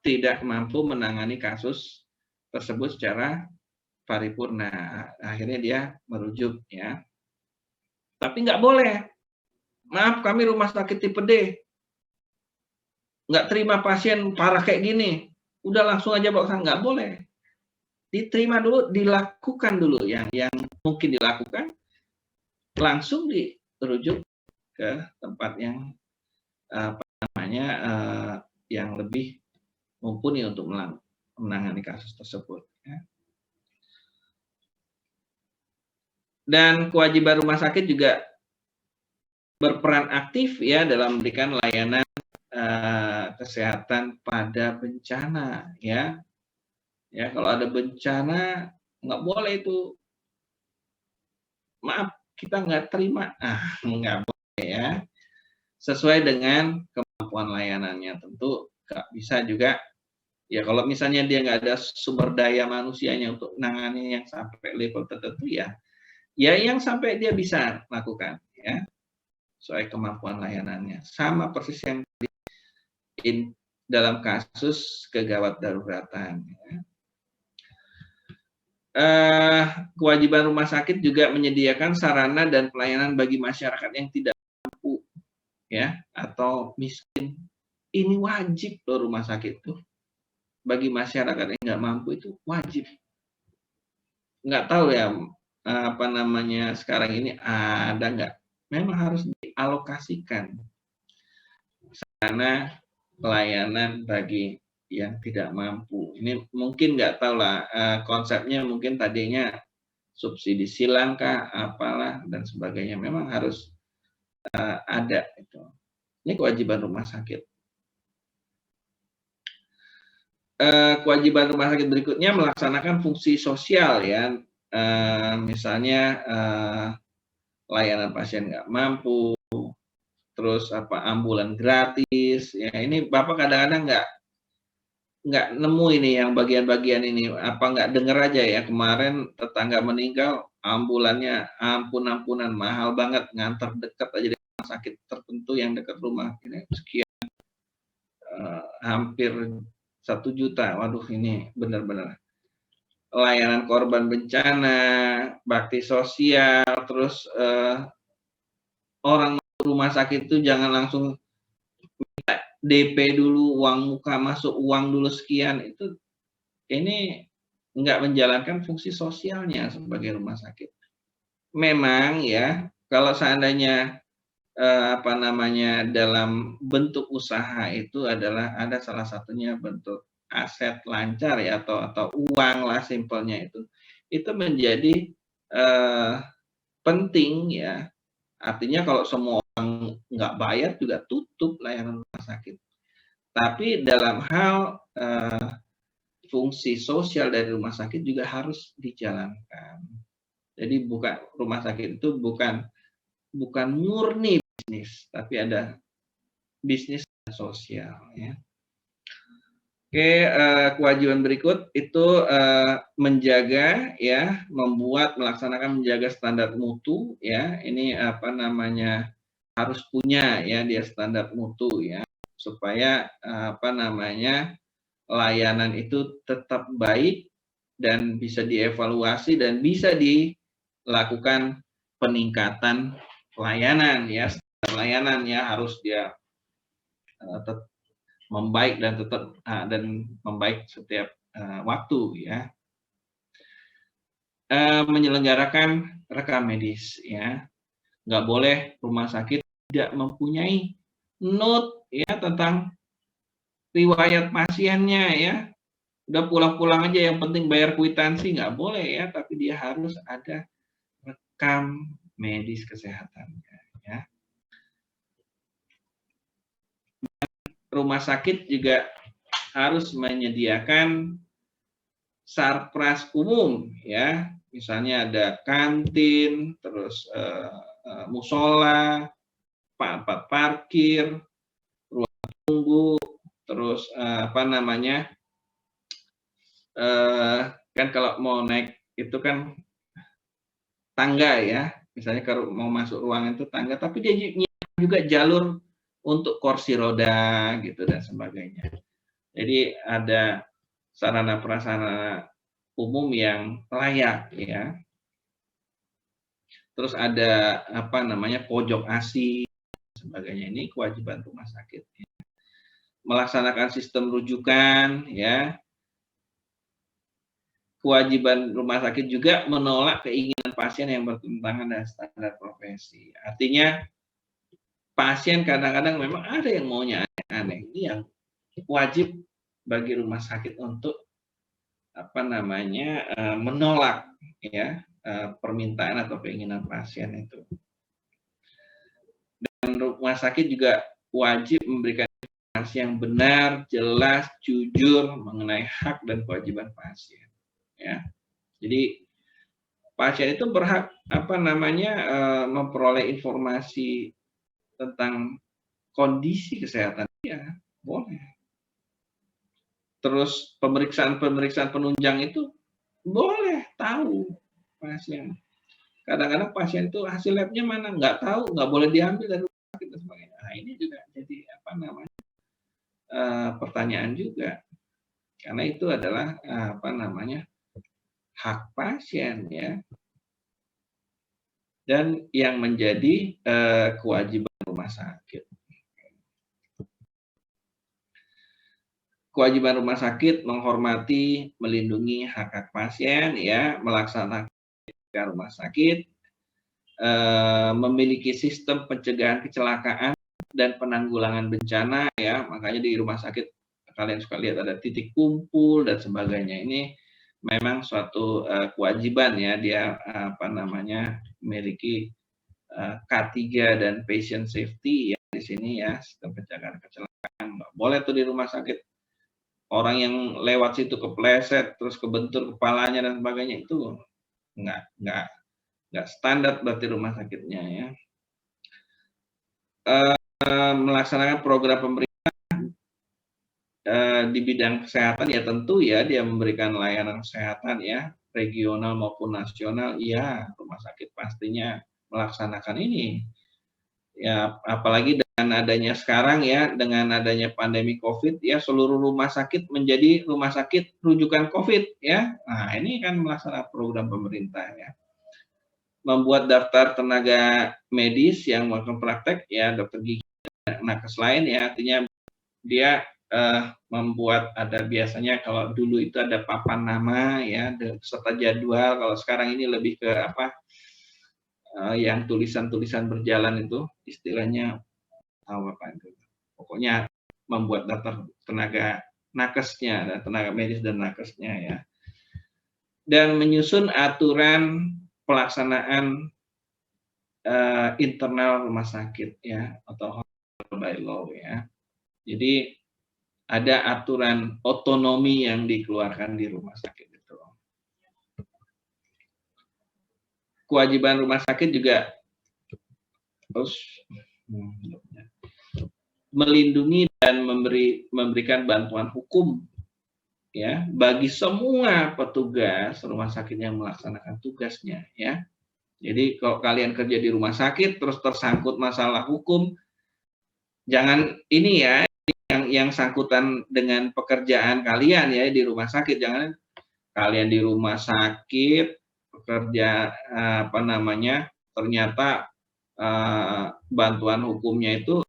tidak mampu menangani kasus tersebut secara paripurna. Akhirnya dia merujuk ya. Tapi nggak boleh. Maaf, kami rumah sakit tipe D. Nggak terima pasien parah kayak gini. Udah langsung aja bawa sana. Nggak boleh. Diterima dulu, dilakukan dulu yang mungkin dilakukan, langsung dirujuk ke tempat yang yang lebih mumpuni untuk menangani kasus tersebut. Ya. Dan kewajiban rumah sakit juga berperan aktif ya dalam memberikan layanan kesehatan pada bencana ya. Ya, kalau ada bencana nggak boleh itu, maaf kita nggak terima, nggak boleh ya. Sesuai dengan kemampuan layanannya, tentu nggak bisa juga ya kalau misalnya dia nggak ada sumber daya manusianya untuk menangani yang sampai level tertentu ya yang sampai dia bisa lakukan ya sesuai kemampuan layanannya, sama persis yang dalam kasus kegawat daruratan ya. Kewajiban rumah sakit juga menyediakan sarana dan pelayanan bagi masyarakat yang tidak mampu ya atau miskin. Ini wajib loh rumah sakit tuh bagi masyarakat yang nggak mampu, itu wajib. Nggak tahu ya apa namanya sekarang ini ada nggak? Memang harus dialokasikan sarana pelayanan bagi yang tidak mampu. Ini mungkin nggak tahu lah konsepnya, mungkin tadinya subsidi silang kah, apalah dan sebagainya. Memang harus ada itu. Ini kewajiban rumah sakit. Kewajiban rumah sakit berikutnya melaksanakan fungsi sosial ya, misalnya layanan pasien nggak mampu, terus ambulan gratis. Ya ini Bapak kadang-kadang nggak nemu ini yang bagian-bagian ini, apa nggak dengar aja ya kemarin tetangga meninggal ambulannya ampunan mahal banget, ngantar dekat aja di rumah sakit tertentu yang dekat rumah ini sekian hampir 1 juta. Waduh ini benar-benar layanan korban bencana, bakti sosial, terus orang rumah sakit itu jangan langsung DP dulu, uang muka masuk, uang dulu sekian, itu ini nggak menjalankan fungsi sosialnya sebagai rumah sakit. Memang ya, kalau seandainya dalam bentuk usaha itu adalah ada salah satunya bentuk aset lancar ya atau uang lah simpelnya itu menjadi penting ya. Artinya kalau semua orang nggak bayar juga tutup layanan rumah sakit. Tapi dalam hal fungsi sosial dari rumah sakit juga harus dijalankan. Jadi rumah sakit itu bukan murni bisnis, tapi ada bisnis sosial. Ya. Oke, kewajiban berikut itu menjaga ya, melaksanakan menjaga standar mutu ya. Ini harus punya ya dia standar mutu ya supaya layanan itu tetap baik dan bisa dievaluasi dan bisa dilakukan peningkatan pelayanan ya. Layanan ya harus dia tetap membaik dan tetap membaik setiap waktu ya. Menyelenggarakan rekam medis ya, nggak boleh rumah sakit tidak mempunyai note ya tentang riwayat pasiennya ya. Udah pulang-pulang aja yang penting bayar kwitansi, nggak boleh ya, tapi dia harus ada rekam medis kesehatannya ya. Rumah sakit juga harus menyediakan sarpras umum ya, misalnya ada kantin, terus musola, tempat parkir, ruang tunggu, terus kan kalau mau naik itu kan tangga ya, misalnya kalau mau masuk ruangan itu tangga, tapi dia juga jalur untuk kursi roda gitu dan sebagainya. Jadi ada sarana prasarana umum yang layak ya. Terus ada apa namanya pojok ASI sebagainya, ini kewajiban rumah sakit. Melaksanakan sistem rujukan ya. Kewajiban rumah sakit juga menolak keinginan pasien yang bertentangan dengan standar profesi. Artinya pasien kadang-kadang memang ada yang maunya aneh-aneh. Ini yang wajib bagi rumah sakit untuk apa namanya menolak ya permintaan atau keinginan pasien itu. Dan rumah sakit juga wajib memberikan informasi yang benar, jelas, jujur mengenai hak dan kewajiban pasien. Ya, jadi pasien itu berhak apa namanya memperoleh informasi tentang kondisi kesehatan dia, boleh. Terus pemeriksaan penunjang itu boleh tahu pasien. Kadang-kadang pasien itu hasil labnya mana nggak tahu, nggak boleh diambil dari rumah sakit dan sebagainya. Nah ini juga jadi apa namanya pertanyaan juga, karena itu adalah apa namanya hak pasien ya, dan yang menjadi kewajiban rumah sakit. Kewajiban rumah sakit menghormati, melindungi hak-hak pasien ya, melaksanakan rumah sakit, memiliki sistem pencegahan kecelakaan dan penanggulangan bencana ya, makanya di rumah sakit kalian suka lihat ada titik kumpul dan sebagainya. Ini memang suatu kewajiban ya, dia apa namanya memiliki K3 dan patient safety ya di sini ya, sistem pencegahan kecelakaan. Nggak boleh tuh di rumah sakit orang yang lewat situ kepleset terus kebentur kepalanya dan sebagainya, itu nggak standar berarti rumah sakitnya ya. Melaksanakan program pemerintah di bidang kesehatan ya, tentu ya dia memberikan layanan kesehatan ya, regional maupun nasional, ya rumah sakit pastinya melaksanakan ini ya, apalagi dengan adanya sekarang ya, dengan adanya pandemi COVID ya, seluruh rumah sakit menjadi rumah sakit rujukan COVID ya. Nah ini kan melaksanakan program pemerintah ya, membuat daftar tenaga medis yang melakukan praktek ya, dokter gigi, nakes lain ya, artinya dia membuat ada biasanya kalau dulu itu ada papan nama ya serta jadwal, kalau sekarang ini lebih ke apa yang tulisan-tulisan berjalan itu istilahnya apa itu, pokoknya membuat daftar tenaga nakesnya dan tenaga medis dan nakesnya ya, dan menyusun aturan pelaksanaan internal rumah sakit ya, atau by law ya. Jadi ada aturan otonomi yang dikeluarkan di rumah sakit itu. Kewajiban rumah sakit juga terus melindungi dan memberikan bantuan hukum ya bagi semua petugas rumah sakit yang melaksanakan tugasnya ya. Jadi kalau kalian kerja di rumah sakit terus tersangkut masalah hukum, jangan ini ya, yang sangkutan dengan pekerjaan kalian ya di rumah sakit, jangan kalian di rumah sakit bekerja apa namanya ternyata bantuan hukumnya itu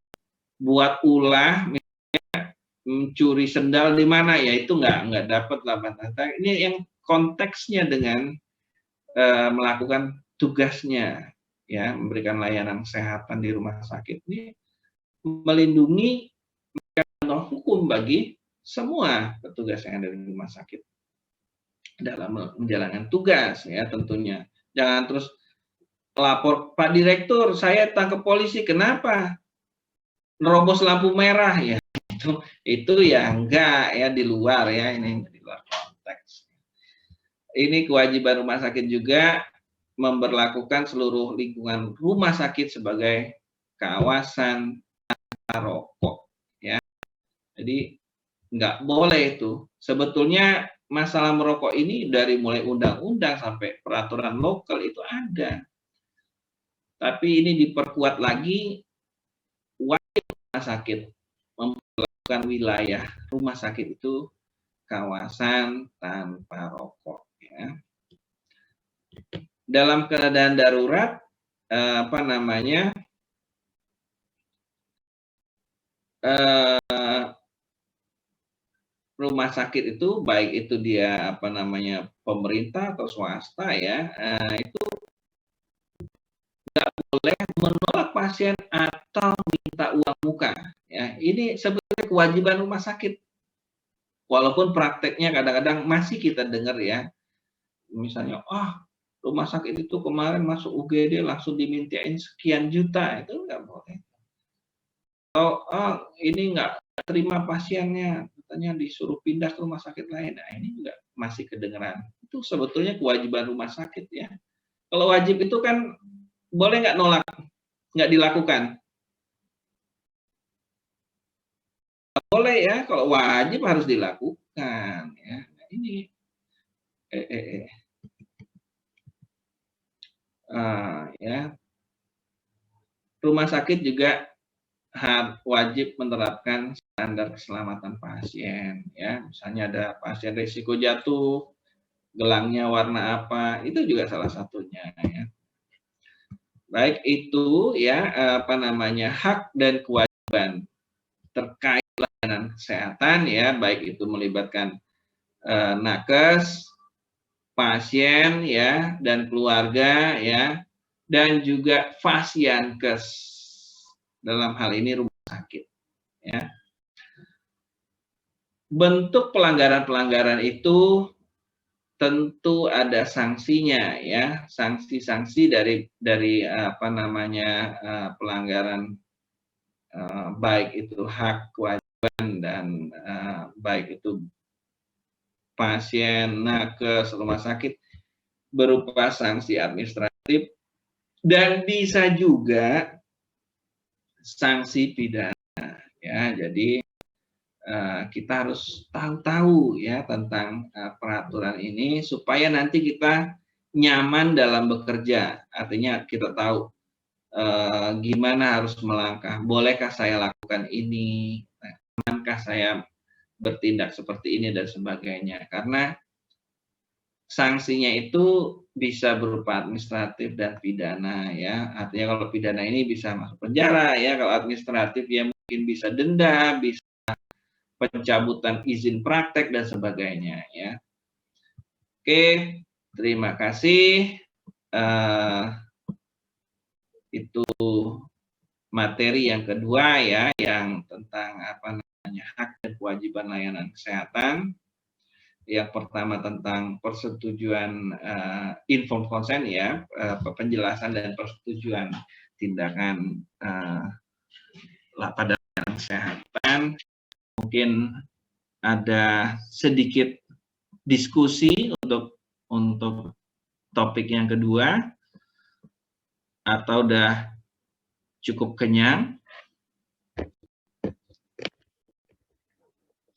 buat ulah, misalnya mencuri sendal di mana ya, itu nggak dapat lah. Ini yang konteksnya dengan melakukan tugasnya ya, memberikan layanan kesehatan di rumah sakit ini melindungi hukum bagi semua petugas yang ada di rumah sakit dalam menjalankan tugas ya, tentunya jangan terus lapor, Pak Direktur saya tangkap polisi, kenapa nerobos lampu merah ya, itu ya enggak ya, di luar ya, ini di luar konteks. Ini kewajiban rumah sakit juga memberlakukan seluruh lingkungan rumah sakit sebagai kawasan rokok ya. Jadi nggak boleh itu. Sebetulnya masalah merokok ini dari mulai undang-undang sampai peraturan lokal itu ada. Tapi ini diperkuat lagi, wajib rumah sakit memperlakukan wilayah rumah sakit itu kawasan tanpa rokok. Ya. Dalam keadaan darurat, rumah sakit itu baik itu dia pemerintah atau swasta ya, itu nggak boleh menolak pasien atau minta uang muka. Ya, ini sebetulnya kewajiban rumah sakit. Walaupun prakteknya kadang-kadang masih kita dengar ya, misalnya, rumah sakit itu kemarin masuk UGD langsung dimintain sekian juta, itu nggak boleh. Atau ini nggak terima pasiennya, katanya disuruh pindah ke rumah sakit lain. Nah, ini juga masih kedengeran. Itu sebetulnya kewajiban rumah sakit ya. Kalau wajib itu kan boleh nggak nolak, nggak dilakukan. Boleh ya, kalau wajib harus dilakukan ya. Nah, ini ya. Rumah sakit juga wajib menerapkan standar keselamatan pasien ya. Misalnya ada pasien risiko jatuh, gelangnya warna apa, itu juga salah satunya ya. Baik itu ya hak dan kewajiban terkait layanan kesehatan ya, baik itu melibatkan nakes, pasien ya dan keluarga ya, dan juga fasyankes, dalam hal ini rumah sakit ya. Bentuk pelanggaran-pelanggaran itu tentu ada sanksinya ya, sanksi-sanksi dari pelanggaran baik itu hak, kewajiban, dan baik itu pasien, nakes, rumah sakit, berupa sanksi administratif dan bisa juga sanksi pidana ya. Jadi kita harus tahu ya tentang peraturan ini supaya nanti kita nyaman dalam bekerja. Artinya kita tahu gimana harus melangkah. Bolehkah saya lakukan ini? Amankah saya bertindak seperti ini dan sebagainya? Karena sanksinya itu bisa berupa administratif dan pidana ya. Artinya kalau pidana ini bisa masuk penjara ya. Kalau administratif ya mungkin bisa denda, bisa pencabutan izin praktek dan sebagainya ya. Oke, terima kasih. Itu materi yang kedua ya, yang tentang hak dan kewajiban layanan kesehatan. Yang pertama tentang persetujuan informed consent ya, penjelasan dan persetujuan tindakan pada layanan kesehatan. Mungkin ada sedikit diskusi untuk topik yang kedua, atau udah cukup kenyang?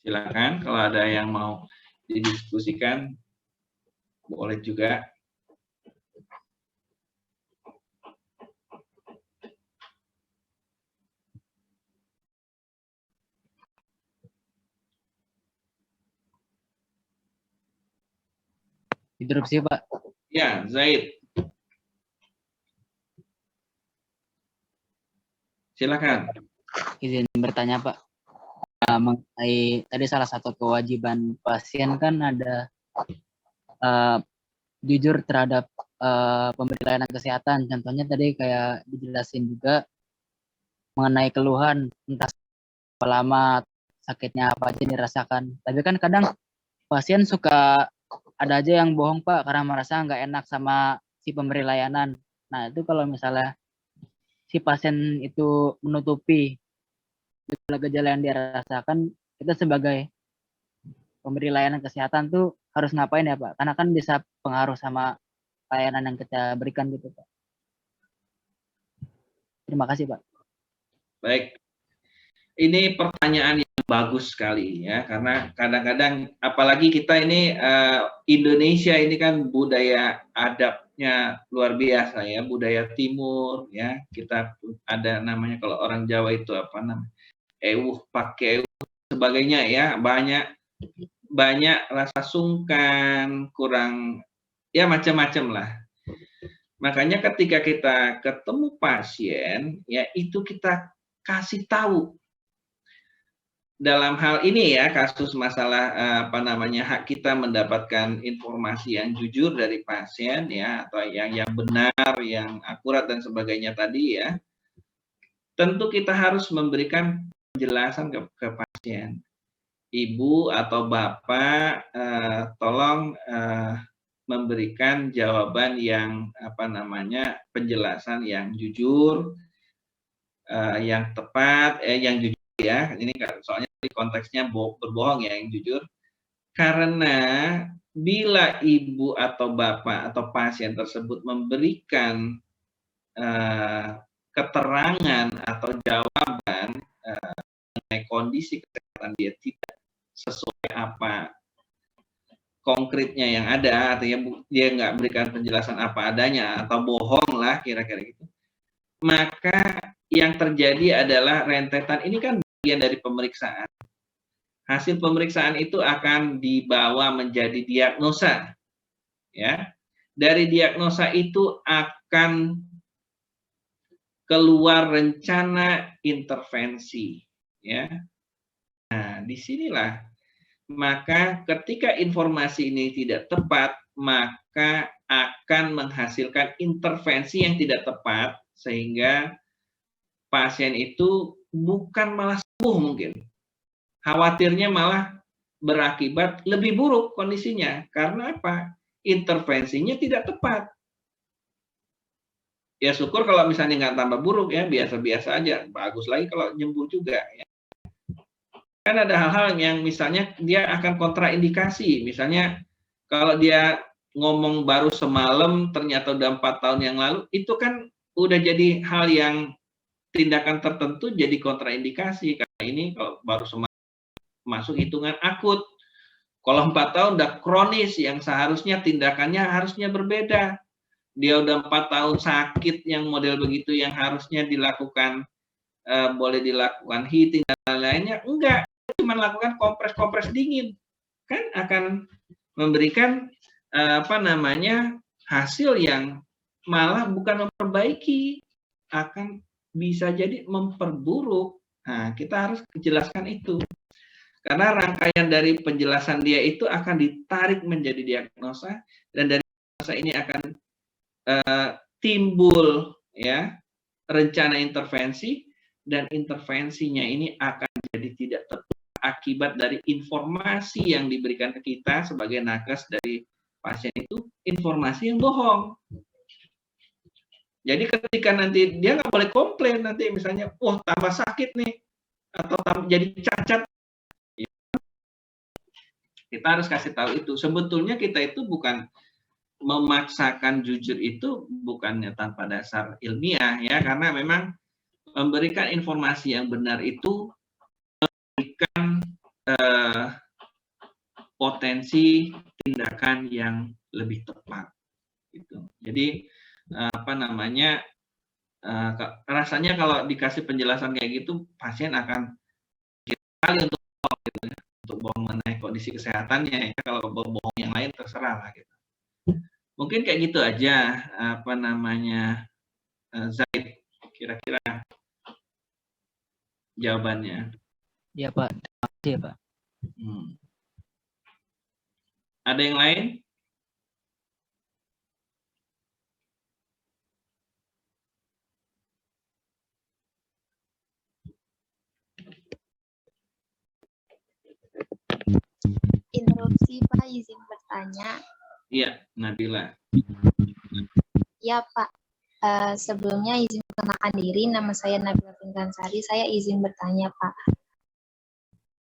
Silakan kalau ada yang mau didiskusikan, boleh juga. Interupsi, Pak. Ya, Zaid. Silakan. Izin bertanya, Pak. Mengenai tadi salah satu kewajiban pasien kan ada jujur terhadap pemberi layanan kesehatan. Contohnya tadi kayak dijelasin juga mengenai keluhan, entah berapa lama sakitnya apa aja dirasakan. Tapi kan kadang pasien suka ada aja yang bohong, Pak, karena merasa nggak enak sama si pemberi layanan. Nah, itu kalau misalnya si pasien itu menutupi gejala yang dia rasakan, kita sebagai pemberi layanan kesehatan tuh harus ngapain ya, Pak? Karena kan bisa pengaruh sama layanan yang kita berikan gitu, Pak. Terima kasih, Pak. Baik. Ini pertanyaan yang bagus sekali ya, karena kadang-kadang apalagi kita ini Indonesia ini kan budaya adabnya luar biasa ya, budaya timur ya. Kita ada namanya kalau orang Jawa itu apa namanya? Pakai sebagainya ya, banyak rasa sungkan, kurang ya macam-macam lah. Makanya ketika kita ketemu pasien ya itu kita kasih tahu dalam hal ini ya, kasus masalah apa namanya, hak kita mendapatkan informasi yang jujur dari pasien ya, atau yang benar, yang akurat dan sebagainya tadi ya. Tentu kita harus memberikan penjelasan ke pasien. Ibu atau bapak tolong memberikan jawaban yang apa namanya, penjelasan yang jujur, yang tepat, yang jujur ya. Ini soalnya konteksnya berbohong ya, yang jujur. Karena bila ibu atau bapak atau pasien tersebut memberikan keterangan atau jawaban mengenai kondisi kesehatan dia tidak sesuai apa konkretnya yang ada, artinya dia nggak berikan penjelasan apa adanya atau bohong lah kira-kira gitu, maka yang terjadi adalah rentetan ini kan bagian dari pemeriksaan. Hasil pemeriksaan itu akan dibawa menjadi diagnosa. Ya. Dari diagnosa itu akan keluar rencana intervensi, ya. Nah, disinilah maka ketika informasi ini tidak tepat, maka akan menghasilkan intervensi yang tidak tepat sehingga pasien itu bukan malah sembuh mungkin. Khawatirnya malah berakibat lebih buruk kondisinya. Karena apa? Intervensinya tidak tepat. Ya syukur kalau misalnya nggak tambah buruk ya, biasa-biasa aja. Bagus lagi kalau nyembuh juga. Ya. Kan ada hal-hal yang misalnya dia akan kontraindikasi. Misalnya kalau dia ngomong baru semalam, ternyata udah 4 tahun yang lalu, itu kan udah jadi hal yang tindakan tertentu jadi kontraindikasi. Karena ini kalau baru semalam masuk hitungan akut. Kalau 4 tahun udah kronis yang seharusnya tindakannya harusnya berbeda. Dia udah 4 tahun sakit yang model begitu yang harusnya dilakukan boleh dilakukan heating dan lain-lainnya, enggak, cuma lakukan kompres-kompres dingin. Kan akan memberikan apa namanya hasil yang malah bukan memperbaiki, akan bisa jadi memperburuk. Nah, kita harus jelaskan itu. Karena rangkaian dari penjelasan dia itu akan ditarik menjadi diagnosa, dan dari diagnosa ini akan timbul ya rencana intervensi, dan intervensinya ini akan jadi tidak tepat akibat dari informasi yang diberikan ke kita sebagai nakes dari pasien itu informasi yang bohong. Jadi ketika nanti dia nggak boleh komplain nanti misalnya, wah tambah sakit nih atau jadi cacat. Kita harus kasih tahu itu. Sebetulnya kita itu bukan memaksakan jujur, itu bukannya tanpa dasar ilmiah ya, karena memang memberikan informasi yang benar itu memberikan potensi tindakan yang lebih tepat gitu. Jadi apa namanya rasanya kalau dikasih penjelasan kayak gitu pasien akan sekali untuk bohong mengenai kondisi kesehatannya ya. Kalau bohong yang lain terserah lah gitu. Mungkin kayak gitu aja apa namanya Zaid, kira-kira jawabannya. Iya Pak, terima kasih ya Pak. Ada yang lain? Interupsi Pak, izin bertanya. Iya, Nabila. Iya Pak, sebelumnya izin perkenalkan diri, nama saya Nabila Pinkansari. Saya izin bertanya Pak.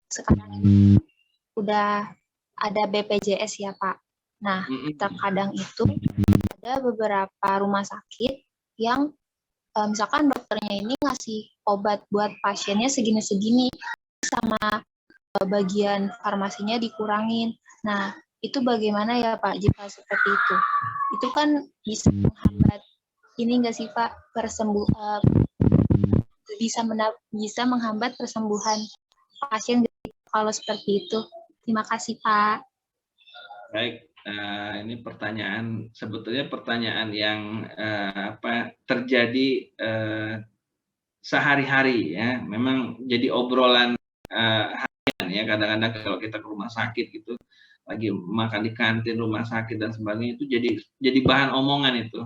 Sekarang ini udah ada BPJS ya Pak. Nah, terkadang itu ada beberapa rumah sakit yang misalkan dokternya ini ngasih obat buat pasiennya segini-segini, sama bagian farmasinya dikurangin. Nah, itu bagaimana ya Pak jika seperti itu? Itu kan bisa menghambat ini nggak sih Pak bisa menghambat persembuhan pasien kalau seperti itu. Terima kasih Pak. Baik, ini pertanyaan sebetulnya pertanyaan yang terjadi sehari-hari ya. Memang jadi obrolan harian ya. Kadang-kadang kalau kita ke rumah sakit gitu, lagi makan di kantin rumah sakit dan sebagainya, itu jadi bahan omongan itu.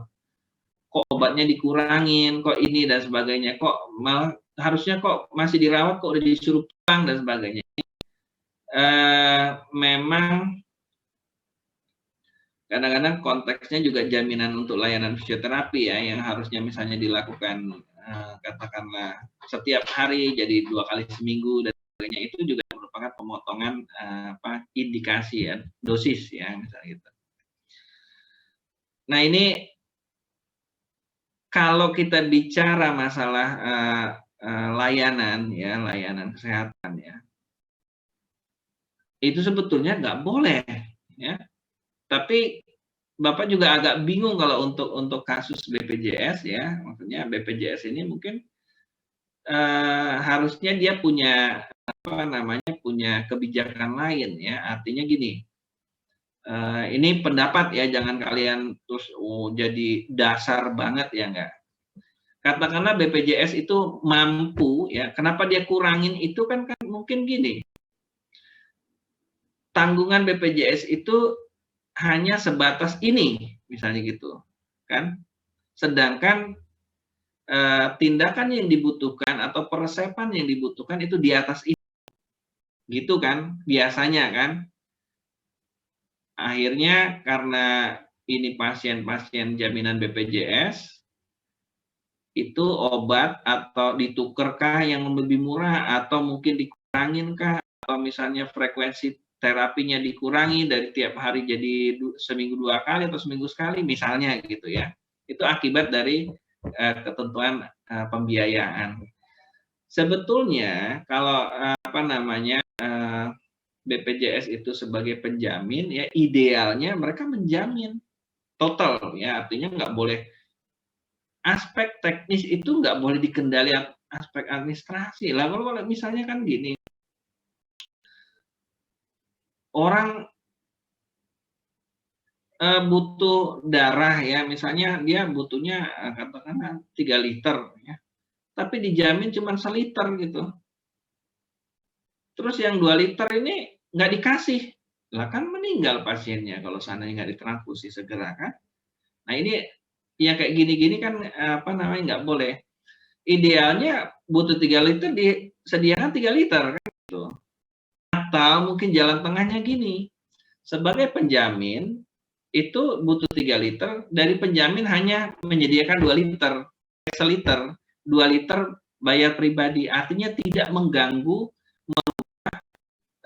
Kok obatnya dikurangin, kok ini dan sebagainya, kok malah harusnya kok masih dirawat, kok udah disuruh pulang dan sebagainya. Memang kadang-kadang konteksnya juga jaminan untuk layanan fisioterapi ya, yang harusnya misalnya dilakukan katakanlah setiap hari jadi 2 kali seminggu dan sebagainya, itu juga merupakan pemotongan indikasi ya, dosis ya misalnya gitu. Nah ini kalau kita bicara masalah layanan ya, layanan kesehatan ya, itu sebetulnya nggak boleh ya. Tapi Bapak juga agak bingung kalau untuk kasus BPJS ya, maksudnya BPJS ini mungkin harusnya dia punya punya kebijakan lain ya. Artinya gini, ini pendapat ya, jangan kalian terus jadi dasar banget ya, enggak. Katakanlah BPJS itu mampu ya, kenapa dia kurangin itu kan mungkin gini, tanggungan BPJS itu hanya sebatas ini, misalnya gitu, kan? Sedangkan tindakan yang dibutuhkan atau peresepan yang dibutuhkan itu di atas itu, gitu kan? Biasanya kan? Akhirnya karena ini pasien-pasien jaminan BPJS, itu obat atau ditukerkah yang lebih murah atau mungkin dikuranginkah atau misalnya frekuensi terapinya dikurangi dari tiap hari jadi seminggu 2 kali atau seminggu sekali misalnya gitu ya. Itu akibat dari ketentuan pembiayaan. Sebetulnya kalau BPJS itu sebagai penjamin ya, idealnya mereka menjamin total ya, artinya nggak boleh aspek teknis itu nggak boleh dikendalikan aspek administrasi lah. Kalau misalnya kan gini, orang butuh darah ya, misalnya dia butuhnya katakanlah 3 liter ya, tapi dijamin cuma 1 liter gitu. Terus yang 2 liter ini nggak dikasih, lah kan meninggal pasiennya kalau seandainya nggak ditransfusi segera kan. Nah ini yang kayak gini-gini kan nggak boleh. Idealnya butuh 3 liter disediakan 3 liter kan gitu. Atau mungkin jalan tengahnya gini, sebagai penjamin itu butuh 3 liter, dari penjamin hanya menyediakan 2 liter, 1 liter, 2 liter bayar pribadi, artinya tidak mengganggu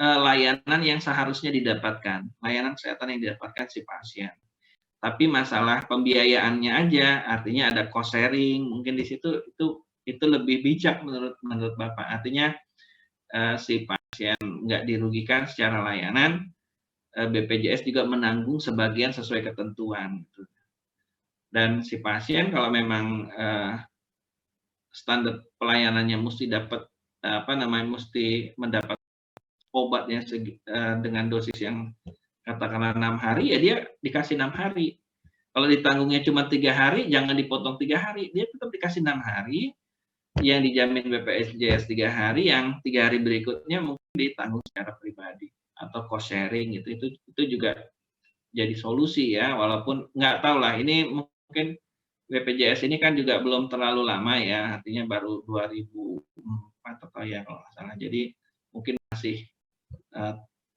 layanan yang seharusnya didapatkan, layanan kesehatan yang didapatkan si pasien. Tapi masalah pembiayaannya aja, artinya ada cost sharing, mungkin di situ itu lebih bijak menurut Bapak. Artinya si pasien nggak dirugikan secara layanan, BPJS juga menanggung sebagian sesuai ketentuan. Dan si pasien kalau memang standar pelayanannya mesti mendapat obatnya dengan dosis yang katakanlah 6 hari, ya dia dikasih 6 hari. Kalau ditanggungnya cuma 3 hari, jangan dipotong 3 hari, dia tetap dikasih 6 hari, yang dijamin BPJS 3 hari, yang 3 hari berikutnya mungkin ditanggung secara pribadi atau cost sharing itu juga jadi solusi ya, walaupun nggak tahu lah, ini mungkin BPJS ini kan juga belum terlalu lama ya, artinya baru 2004 atau ya kalau nggak salah, jadi mungkin masih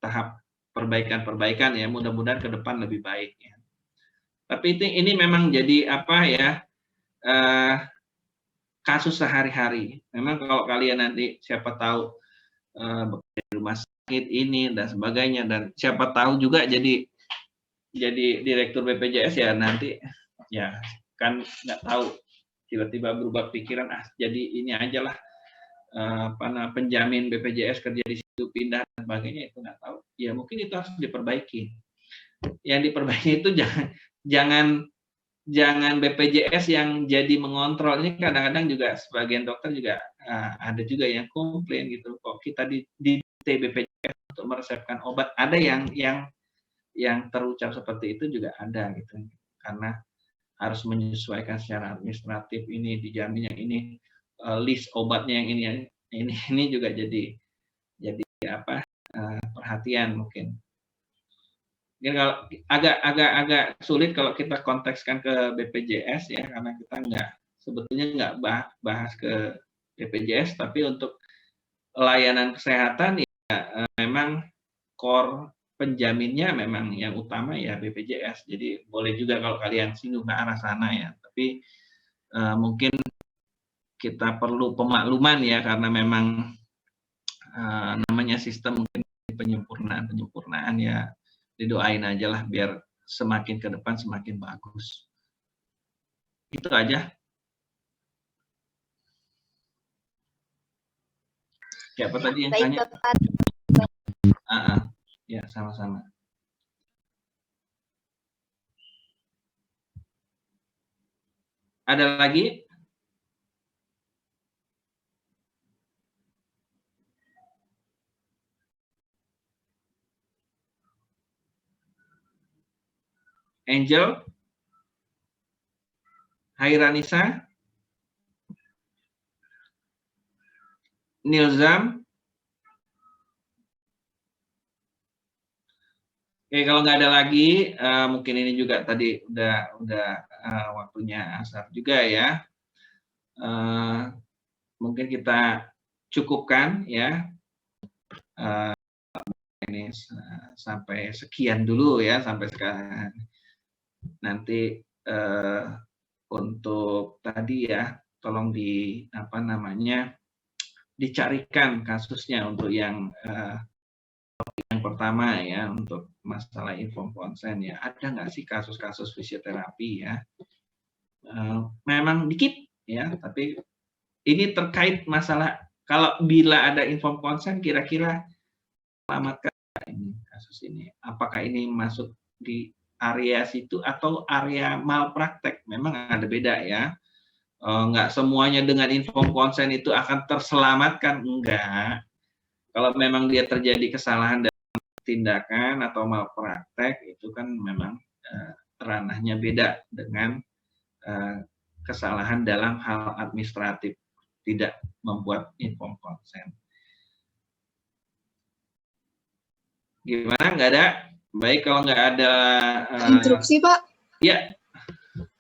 tahap perbaikan ya, mudah-mudahan ke depan lebih baik ya. Tapi ini memang jadi kasus sehari-hari. Memang kalau kalian nanti siapa tahu di rumah sakit ini dan sebagainya, dan siapa tahu juga jadi direktur BPJS ya, nanti ya kan nggak tahu tiba-tiba berubah pikiran jadi ini aja lah penjamin BPJS kerja di situ pindah dan sebagainya, itu nggak tahu. Ya mungkin itu harus diperbaiki. Yang diperbaiki itu jangan BPJS yang jadi mengontrol. Ini kadang-kadang juga sebagian dokter juga ada juga yang komplain gitu, kok kita di BPJS untuk meresepkan obat. Ada yang terucap seperti itu juga ada gitu, karena harus menyesuaikan secara administratif, ini dijamin yang ini, list obatnya yang ini juga jadi perhatian mungkin. Mungkin kalau agak sulit kalau kita kontekskan ke BPJS ya, karena kita sebetulnya nggak bahas ke BPJS, tapi untuk layanan kesehatan ya memang core penjaminnya memang yang utama ya BPJS. Jadi boleh juga kalau kalian singgung ke arah sana ya, tapi mungkin kita perlu pemakluman ya, karena memang namanya sistem mungkin penyempurnaan ya, didoain aja lah biar semakin ke depan semakin bagus. Itu aja. Siapa tadi yang tanya? Ya, sama-sama. Ada lagi? Angel? Hairanisa? Nilzam? Oke, kalau nggak ada lagi, mungkin ini juga tadi udah waktunya asar juga ya. Mungkin kita cukupkan ya. Ini sampai sekian dulu ya, sampai sekarang. Nanti untuk tadi ya, tolong dicarikan kasusnya untuk yang pertama ya, untuk masalah inform consent ya, ada nggak sih kasus-kasus fisioterapi ya? Memang dikit ya, tapi ini terkait masalah kalau bila ada inform consent, kira-kira selamatkan ini kasus ini. Apakah ini masuk di area situ atau area malpraktek? Memang ada beda ya. Nggak semuanya dengan inform consent itu akan terselamatkan, enggak. Kalau memang dia terjadi kesalahan dalam tindakan atau malpraktek, itu kan memang ranahnya beda dengan kesalahan dalam hal administratif, tidak membuat inform consent. Gimana? Nggak ada? Baik, kalau nggak ada... Instruksi, Pak? Ya.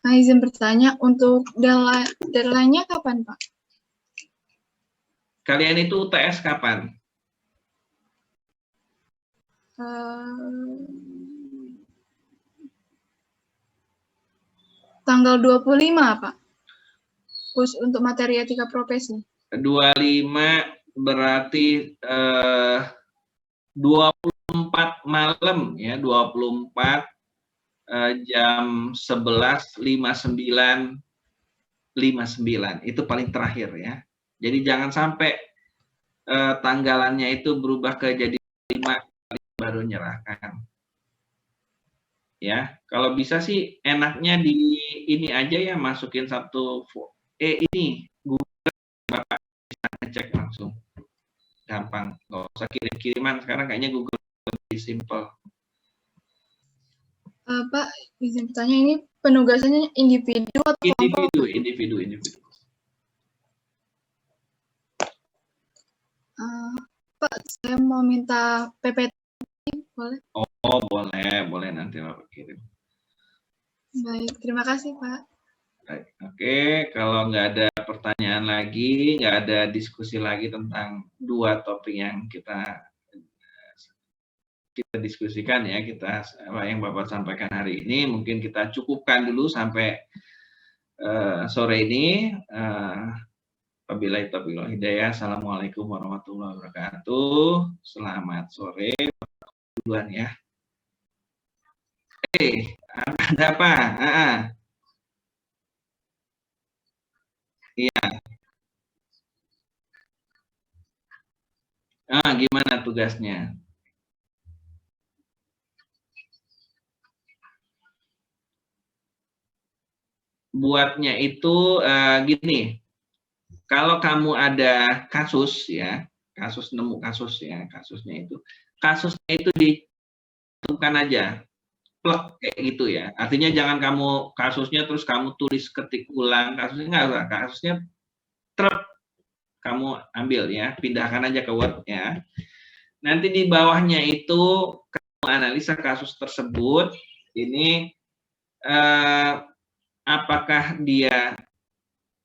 Nah, izin bertanya, untuk deadline-nya kapan, Pak? Kalian itu UTS kapan? Tanggal 25, Pak. Khusus untuk materi etika profesi. 25 berarti 24 malam ya, 24 jam 11.59 itu paling terakhir ya. Jadi jangan sampai tanggalannya itu berubah ke jadi 5 baru nyerahkan. Ya, kalau bisa sih enaknya di ini aja ya, masukin satu ini Google, Bapak bisa ngecek langsung. Gampang, nggak usah kirim-kiriman, sekarang kayaknya Google lebih simple. Pak, izin bertanya, ini penugasannya individu atau kelompok? Individu. Pak, saya mau minta PPT, boleh? Oh, boleh nanti Bapak kirim. Baik, terima kasih, Pak. Baik, oke, kalau nggak ada pertanyaan lagi, nggak ada diskusi lagi tentang dua topik yang kita diskusikan ya, yang Bapak sampaikan hari ini, mungkin kita cukupkan dulu sampai sore ini. Wabillahi taufiq wal hidayah. Assalamualaikum warahmatullahi wabarakatuh. Selamat sore duluan ya. Ada apa? Iya. Gimana tugasnya? Buatnya itu gini, kalau kamu ada kasus ya, nemu kasus ya, kasusnya itu ditentukan aja, plek kayak gitu ya. Artinya jangan kamu kasusnya terus kamu tulis ketik ulang kasusnya, enggak, kasusnya kamu ambil ya, pindahkan aja ke Word ya. Nanti di bawahnya itu kamu analisa kasus tersebut, ini apakah dia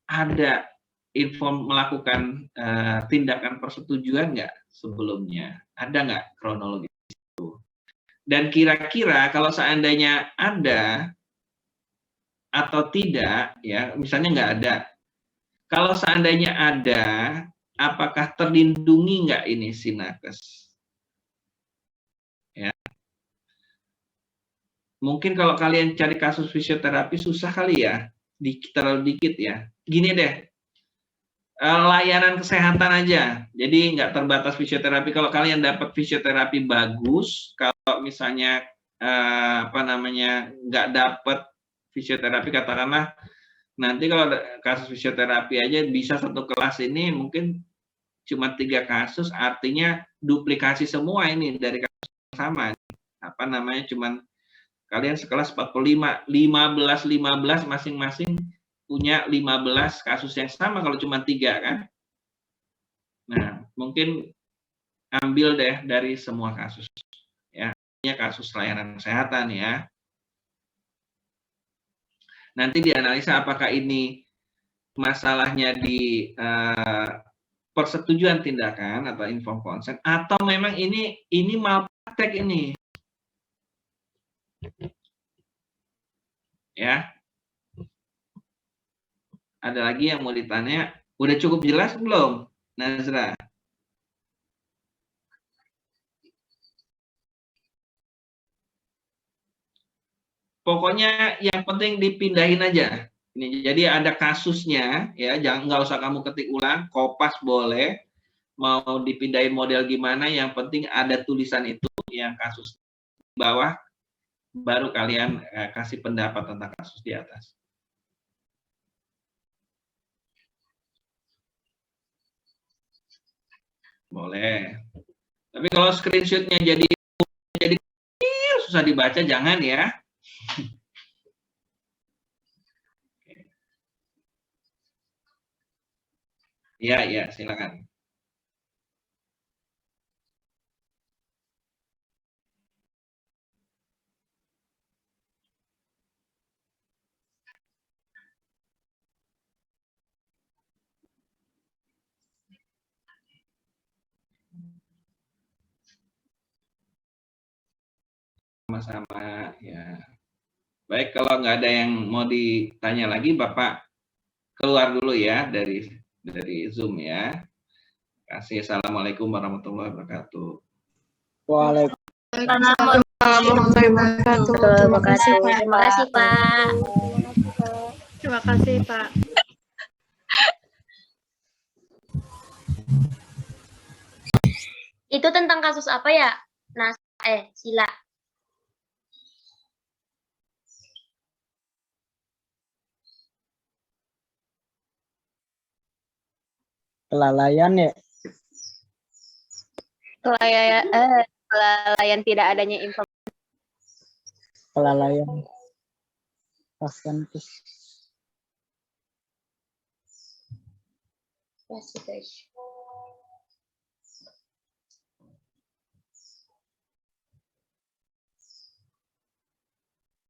ada melakukan tindakan persetujuan nggak sebelumnya, ada nggak kronologi itu, dan kira-kira kalau seandainya ada atau tidak ya, misalnya nggak ada, kalau seandainya ada, apakah terlindungi nggak ini si nakes? Ya. Mungkin kalau kalian cari kasus fisioterapi susah kali ya, terlalu dikit ya. Gini deh, layanan kesehatan aja, jadi nggak terbatas fisioterapi. Kalau kalian dapat fisioterapi bagus, kalau misalnya nggak dapat fisioterapi, katakanlah nanti kalau kasus fisioterapi aja bisa satu kelas ini mungkin cuma 3 kasus, artinya duplikasi semua ini dari kasus yang sama. Cuman kalian sekelas 45, 15 masing-masing punya 15 kasus yang sama kalau cuma 3 kan. Nah, mungkin ambil deh dari semua kasus ya, kasus layanan kesehatan ya. Nanti dianalisa apakah ini masalahnya di persetujuan tindakan atau informed consent, atau memang ini malpraktek ini. Ya. Ada lagi yang mau ditanya? Udah cukup jelas belum, Nazra? Pokoknya yang penting dipindahin aja. Ini jadi ada kasusnya ya, nggak usah kamu ketik ulang, kopas boleh. Mau dipindahin model gimana, yang penting ada tulisan itu yang kasus di bawah, baru kalian kasih pendapat tentang kasus di atas. Boleh. Tapi kalau screenshotnya jadi susah dibaca, jangan ya. Ya, silakan. Sama-sama ya. Baik, kalau nggak ada yang mau ditanya lagi, Bapak keluar dulu ya dari Zoom ya. Kasih. Assalamualaikum warahmatullahi wabarakatuh. Waalaikumsalam warahmatullahi wabarakatuh. Terima kasih, Pak. Terima kasih, Pak. Terima kasih, Pak. Itu tentang kasus apa ya? Sila. Kelalaian ya? Kelalaian tidak adanya informasi. Kelalaian pasien